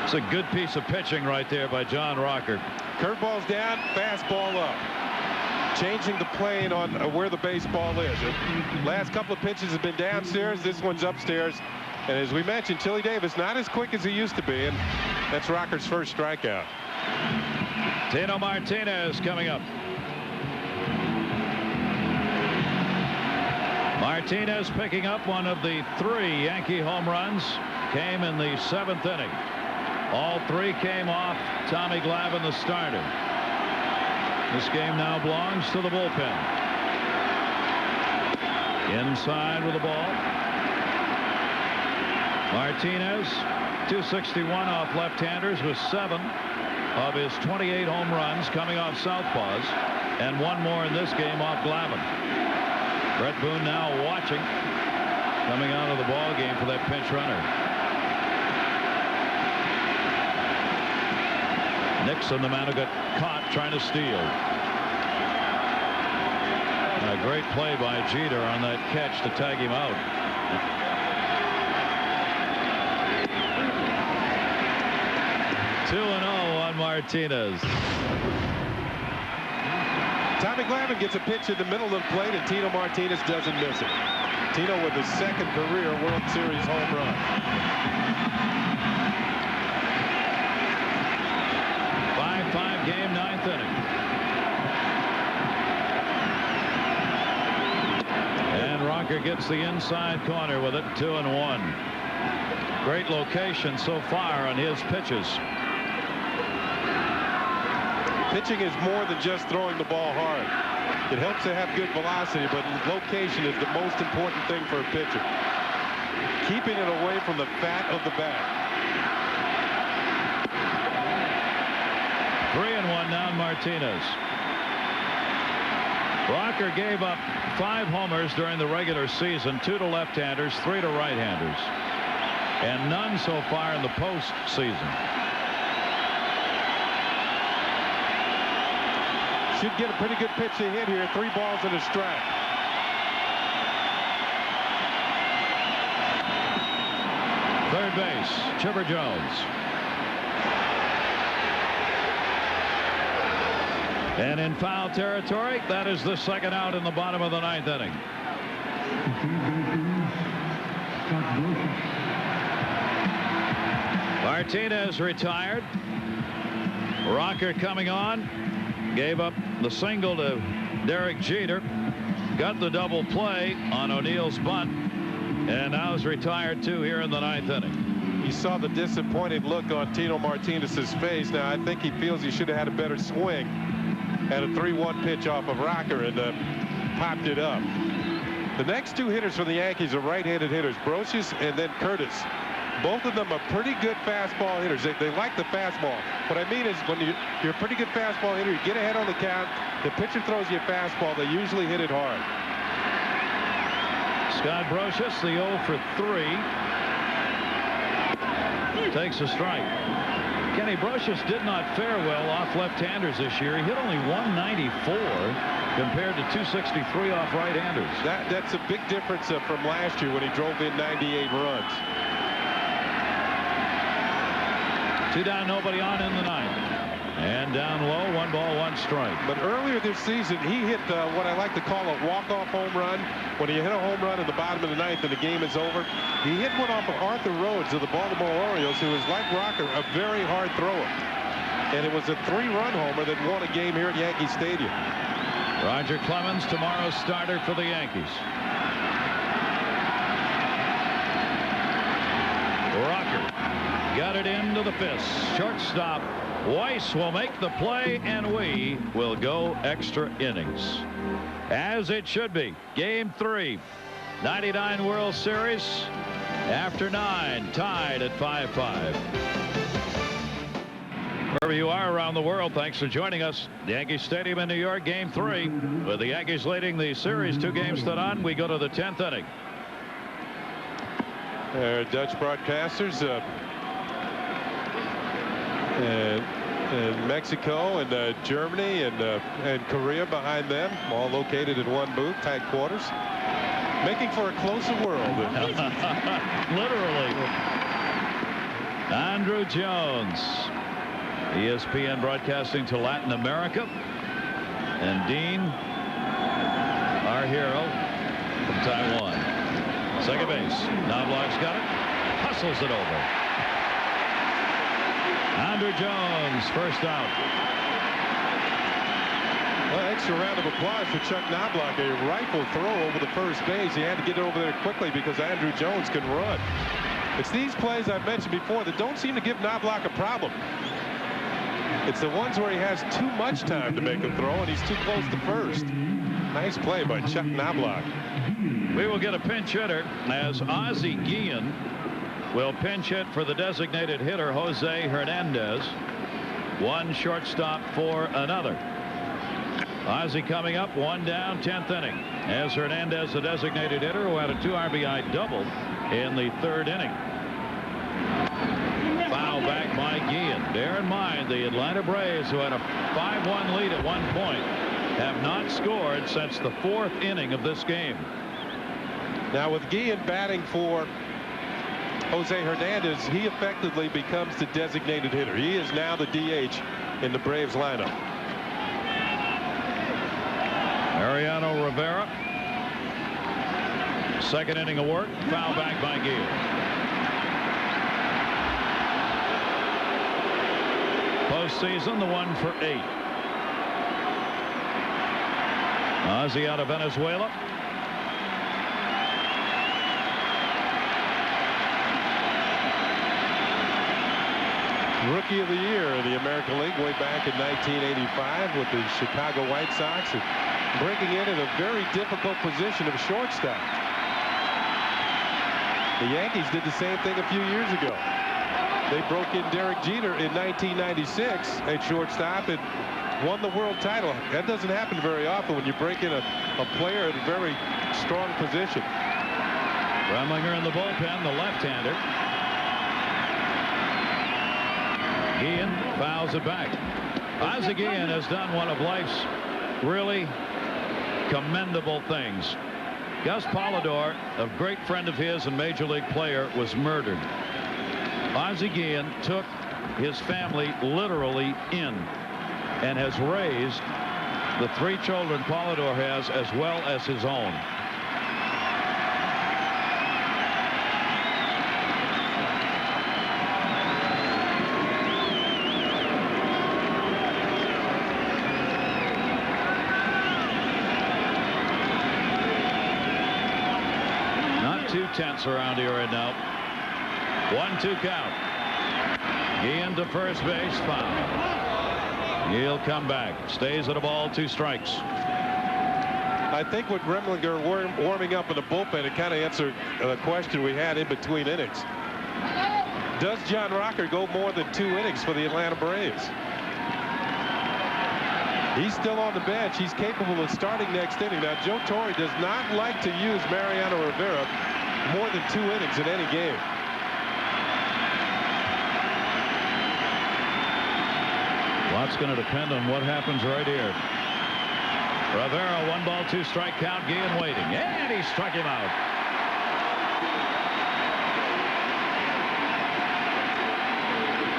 It's a good piece of pitching right there by John Rocker. Curveball's down, fastball up. Changing the plane on where the baseball is. The last couple of pitches have been downstairs. This one's upstairs. And as we mentioned, Chili Davis not as quick as he used to be, and that's Rocker's first strikeout. Tino Martinez coming up. Martinez picking up one of the 3 Yankee home runs. Came in the 7th inning. All 3 came off Tommy Glavine, the starter. This game now belongs to the bullpen. Inside with the ball. Martinez, 261 off left-handers with 7 of his 28 home runs coming off southpaws, and 1 more in this game off Glavine. Brett Boone now watching, coming out of the ball game for that pinch runner. Nixon, the man who got caught trying to steal. A great play by Jeter on that catch to tag him out. On Martinez. Tommy Glavine gets a pitch in the middle of the plate, and Tino Martinez doesn't miss it. Tino with his 2nd career World Series home run. 5-5 game, 9th inning. And Rocker gets the inside corner with it, 2-1. Great location so far on his pitches. Pitching is more than just throwing the ball hard. It helps to have good velocity, but location is the most important thing for a pitcher. Keeping it away from the fat of the bat. 3-1 now Martinez. Rocker gave up 5 homers during the regular season, 2 to left-handers, 3 to right-handers, and none so far in the postseason. Should get a pretty good pitch to hit here. 3 balls and a strike. Third base, Chipper Jones. And in foul territory, that is the 2nd out in the bottom of the 9th inning. Martinez retired. Rocker coming on. Gave up the single to Derek Jeter. Got the double play on O'Neill's bunt. And now is retired too here in the 9th inning. You saw the disappointed look on Tino Martinez's face. Now I think he feels he should have had a better swing. Had a 3-1 pitch off of Rocker and popped it up. The next 2 hitters for the Yankees are right-handed hitters, Brocious and then Curtis. Both of them are pretty good fastball hitters. They like the fastball. What I mean is when you're a pretty good fastball hitter, you get ahead on the count, the pitcher throws you a fastball, they usually hit it hard. Scott Brocious, the 0 for 3. Takes a strike. Kenny Brocious did not fare well off left-handers this year. He hit only 194 compared to 263 off right-handers. That's a big difference from last year when he drove in 98 runs. 2 down, nobody on in the 9th. And down low, 1 ball, 1 strike. But earlier this season, he hit what I like to call a walk-off home run. When you hit a home run in the bottom of the 9th and the game is over, he hit one off of Arthur Rhodes of the Baltimore Orioles, who is like Rocker, a very hard thrower. And it was a 3-run homer that won a game here at Yankee Stadium. Roger Clemens, tomorrow's starter for the Yankees. Rocker got it into the fist. Shortstop Weiss will make the play, and we will go extra innings. As it should be. Game 3. 99 World Series. After 9, tied at 5-5. Wherever you are around the world, thanks for joining us. Yankee Stadium in New York, Game 3. With the Yankees leading the series 2 games to none, we go to the 10th inning. Dutch broadcasters and Mexico and Germany and Korea behind them, all located in one booth, tight quarters, making for a closer world. Literally. Andrew Jones, ESPN broadcasting to Latin America, and Dean, our hero from Taiwan. Second base. Knobloch's got it. Hustles it over. Andrew Jones, first out. Well, extra round of applause for Chuck Knobloch. A rifle throw over the first base. He had to get over there quickly because Andrew Jones can run. It's these plays I've mentioned before that don't seem to give Knobloch a problem. It's the ones where he has too much time to make a throw and he's too close to first. Nice play by Chuck Knobloch. We will get a pinch hitter as Ozzie Guillen will pinch hit for the designated hitter Jose Hernandez. One shortstop for another. Ozzie coming up, one down, 10th inning, as Hernandez, the designated hitter, who had a 2 RBI double in the 3rd inning. Foul back by Guillen. Bear in mind the Atlanta Braves, who had a 5-1 lead at one point, have not scored since the 4th inning of this game. Now with Guillen batting for Jose Hernandez, he effectively becomes the designated hitter. He is now the DH in the Braves lineup. Mariano Rivera, 2nd inning of work, foul back by Guillen. Postseason, the 1 for 8. Ozzie out of Venezuela. Rookie of the Year in the American League way back in 1985 with the Chicago White Sox, and breaking in a very difficult position of shortstop. The Yankees did the same thing a few years ago. They broke in Derek Jeter in 1996 at shortstop and won the world title. That doesn't happen very often when you break in a player in a very strong position. Remlinger in the bullpen, the left-hander. Guillen fouls it back. Ozzie Guillen has done one of life's really commendable things. Gus Polidor, a great friend of his and major league player, was murdered. Ozzie Guillen took his family literally in and has raised the 3 children Polidor has as well as his own. Tense around here right now. 1-2 count. Guillen to first base, foul. He'll come back. Stays at a ball, 2 strikes. I think with Remlinger warming up in the bullpen, it kind of answered the question we had in between innings. Does John Rocker go more than 2 innings for the Atlanta Braves? He's still on the bench. He's capable of starting next inning. Now, Joe Torre does not like to use Mariano Rivera more than 2 innings in any game. Lots going to depend on what happens right here. Rivera, 1 ball, 2 strike count. Guillen waiting, and he struck him out.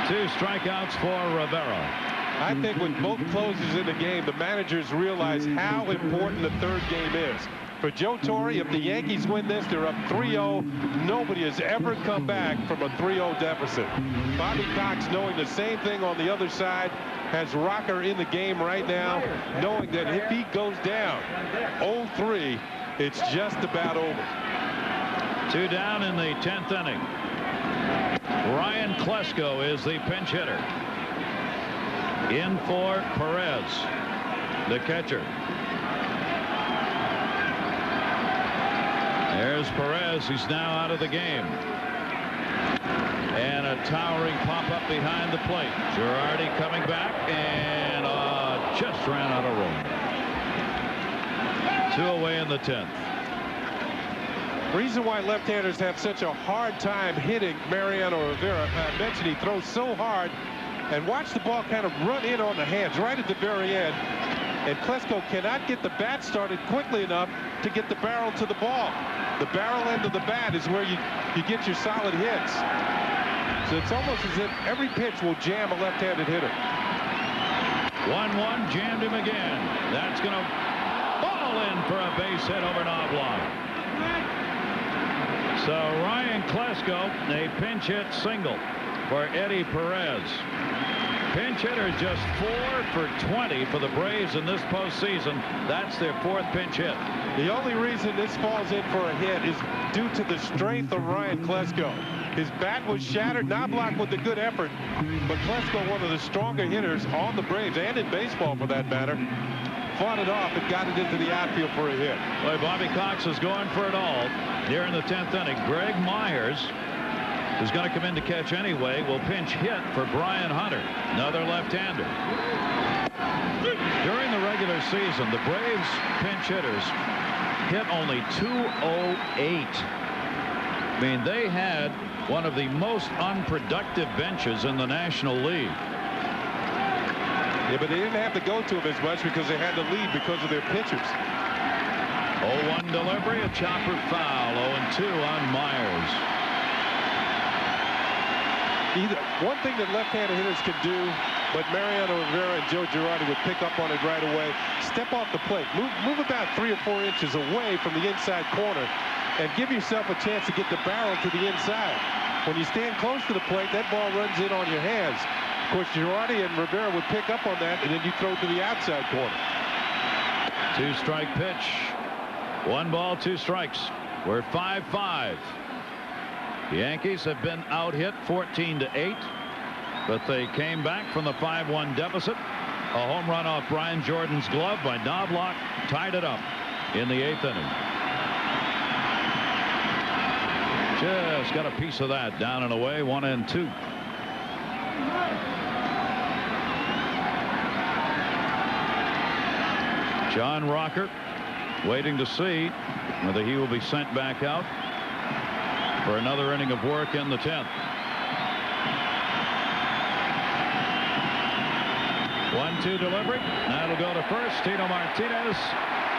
Two strikeouts for Rivera. I think with both closers in the game, the managers realize how important the 3rd game is. For Joe Torre, if the Yankees win this, they're up 3-0. Nobody has ever come back from a 3-0 deficit. Bobby Cox, knowing the same thing on the other side, has Rocker in the game right now, knowing that if he goes down 0-3, it's just about over. 2 down in the 10th inning. Ryan Klesko is the pinch hitter. In for Perez, the catcher. There's Perez. He's now out of the game. And a towering pop-up behind the plate. Girardi coming back and just ran out of room. 2 away in the 10th. Reason why left-handers have such a hard time hitting Mariano Rivera. I mentioned he throws so hard, and watch the ball kind of run in on the hands right at the very end. And Klesko cannot get the bat started quickly enough to get the barrel to the ball. The barrel end of the bat is where you get your solid hits. So it's almost as if every pitch will jam a left-handed hitter. 1-1, jammed him again. That's going to fall in for a base hit over Knobloch. So Ryan Klesko, a pinch hit single for Eddie Perez. Pinch hitters just 4 for 20 for the Braves in this postseason. That's their 4th pinch hit. The only reason this falls in for a hit is due to the strength of Ryan Klesko. His bat was shattered. Knobloch with a good effort, but Klesko, one of the stronger hitters on the Braves and in baseball for that matter. fought it off and got it into the outfield for a hit. Boy, Bobby Cox is going for it all here in the 10th inning. Greg Myers, who's going to come in to catch anyway, will pinch hit for Brian Hunter, another left-hander. During the regular season, the Braves pinch hitters hit only .208. I mean, they had one of the most unproductive benches in the National League. Yeah, but they didn't have to go to him as much because they had to lead because of their pitchers. 0-1 delivery, a chopper foul. 0-2 on Myers. One thing that left-handed hitters can do, but Mariano Rivera and Joe Girardi would pick up on it right away. Step off the plate. Move about 3 or 4 inches away from the inside corner and give yourself a chance to get the barrel to the inside. When you stand close to the plate, that ball runs in on your hands. Of course, Girardi and Rivera would pick up on that, and then you throw it to the outside corner. 2-strike pitch. 1 ball, 2 strikes. We're 5-5. The Yankees have been out hit 14-8, but they came back from the 5-1 deficit. A home run off Brian Jordan's glove by Knobloch tied it up in the 8th inning. Just got a piece of that. Down and away, 1-2. John Rocker waiting to see whether he will be sent back out for another inning of work in the 10th. 1-2 delivery. That'll go to first. Tito Martinez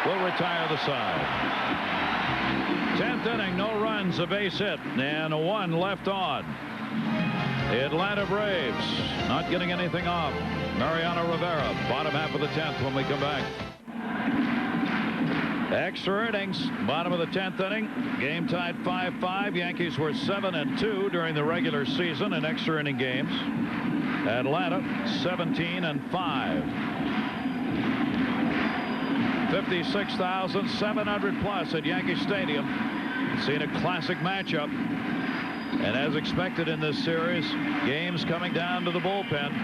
will retire the side. 10th inning, no runs, a base hit, and a 1 left on. The Atlanta Braves not getting anything off. Mariano Rivera, bottom half of the 10th when we come back. Extra innings, bottom of the 10th inning. Game tied 5-5. Yankees were 7-2 during the regular season in extra inning games. Atlanta 17-5. 56,700 plus at Yankee Stadium. Seen a classic matchup. And as expected in this series, games coming down to the bullpen.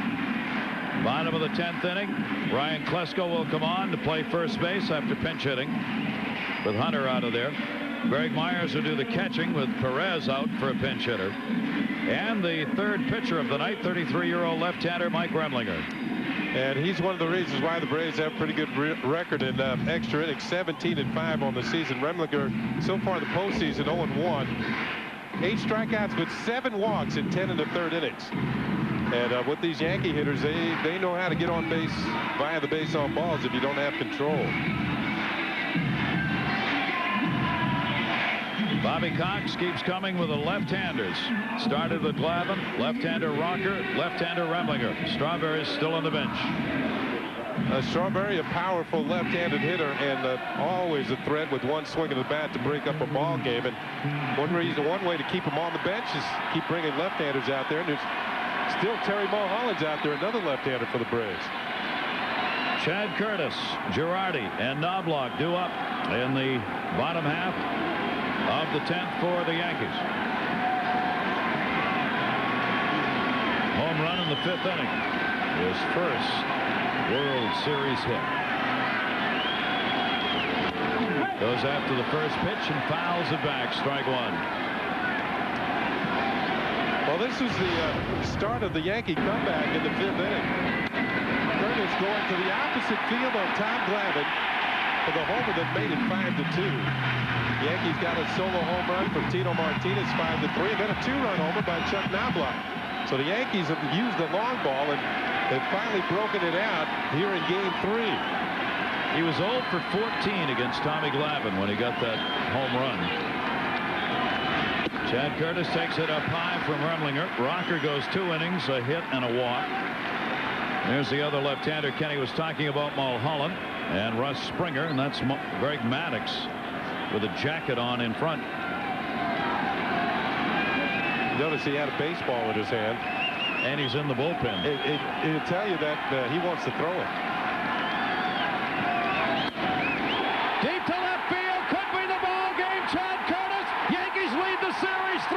Bottom of the 10th inning, Ryan Klesko will come on to play first base after pinch hitting with Hunter out of there. Greg Myers will do the catching with Perez out for a pinch hitter. And the third pitcher of the night, 33-year-old left-hander Mike Remlinger. And he's one of the reasons why the Braves have a pretty good record in extra innings, 17-5 on the season. Remlinger so far the postseason 0-1. 8 strikeouts with 7 walks in 10 1/3 innings. And with these Yankee hitters, they know how to get on base via the base on balls if you don't have control. Bobby Cox keeps coming with the left-handers. Started with Glavine, left-hander Rocker, left-hander Remlinger. Strawberry's still on the bench. Strawberry, a powerful left-handed hitter, and always a threat with one swing of the bat to break up a ball game. And one way to keep him on the bench is keep bringing left-handers out there. And there's still Terry Mulholland's out there, another left-hander for the Braves. Chad Curtis, Girardi, and Knobloch due up in the bottom half of the 10th for the Yankees. Home run in the 5th inning. His first World Series hit. Goes after the first pitch and fouls it back. Strike 1. Well, this was the start of the Yankee comeback in the 5th inning. Curtis going to the opposite field on Tom Glavine for the homer that made it 5-2. Yankees got a solo home run from Tito Martinez, 5-3, and then a 2-run homer by Chuck Knobloch. So the Yankees have used the long ball and they've finally broken it out here in Game 3. He was 0 for 14 against Tommy Glavine when he got that home run. Chad Curtis takes it up high from Remlinger. Rocker goes 2 innings, a hit and a walk. There's the other left-hander Kenny was talking about, Mulholland, and Russ Springer, and that's Greg Maddux with a jacket on in front. Notice he had a baseball in his hand. And he's in the bullpen. It'll tell you that he wants to throw it. Deep to left field. Could be the ball game. Chad Curtis. Yankees lead the series 3-0.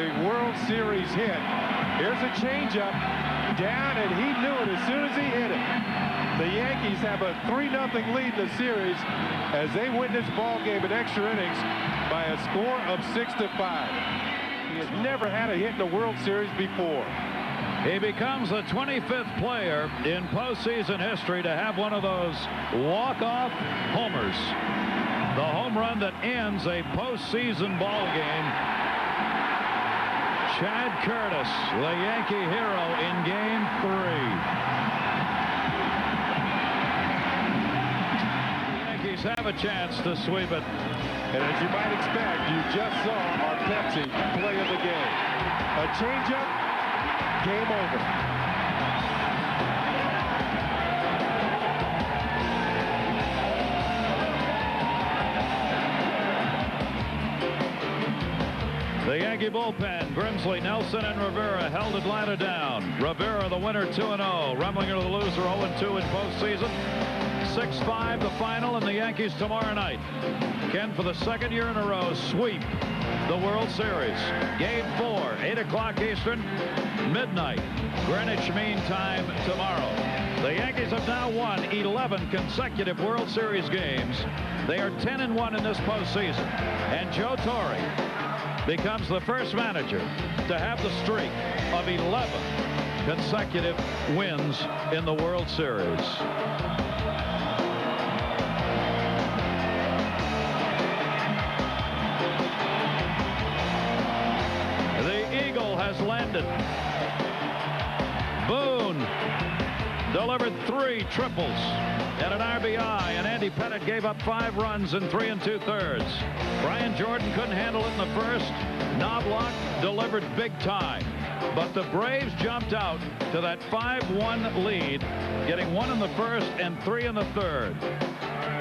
a World Series hit. Here's a changeup down, and he knew it as soon as he hit it. The Yankees have a 3-0 lead in the series as they win this ball game in extra innings by a score of 6-5. He has never had a hit in the World Series before. He becomes the 25th player in postseason history to have one of those walk-off homers. The home run that ends a postseason ball game. Chad Curtis, the Yankee hero in Game 3. The Yankees have a chance to sweep it. And as you might expect, you just saw our Pepsi play of the game. A changeup, game over. The Yankee bullpen, Grimsley, Nelson, and Rivera held Atlanta down. Rivera, the winner, 2-0. Remlinger, the loser, 0-2 in postseason. 6-5 the final, and the Yankees tomorrow night can, for the second year in a row, sweep the World Series. Game 4, 8 o'clock Eastern, midnight, Greenwich Mean Time tomorrow. The Yankees have now won 11 consecutive World Series games. They are 10-1 in this postseason, and Joe Torre becomes the first manager to have the streak of 11 consecutive wins in the World Series. The Eagle has landed. Boone delivered 3 triples and an RBI, and Andy Pettitte gave up 5 runs in 3 2/3. Brian Jordan couldn't handle it in the first. Knobloch delivered big time, but the Braves jumped out to that 5-1 lead, getting 1 in the first and 3 in the third.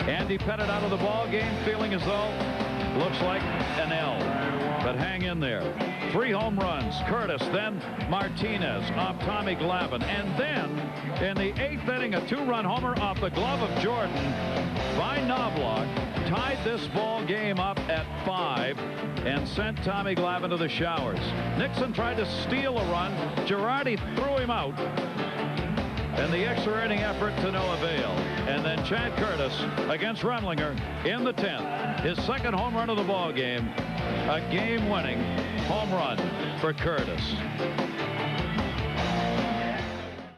Andy Pettitte out of the ball game, feeling as though looks like an L, but hang in there. 3 home runs, Curtis, then Martinez off Tommy Glavine, and then in the 8th inning, a 2-run homer off the glove of Jordan by Knobloch tied this ball game up at 5 and sent Tommy Glavine to the showers. Nixon tried to steal a run. Girardi threw him out, and the extra inning effort to no avail. And then Chad Curtis against Remlinger in the 10th, his second home run of the ball game, a game-winning home run for Curtis.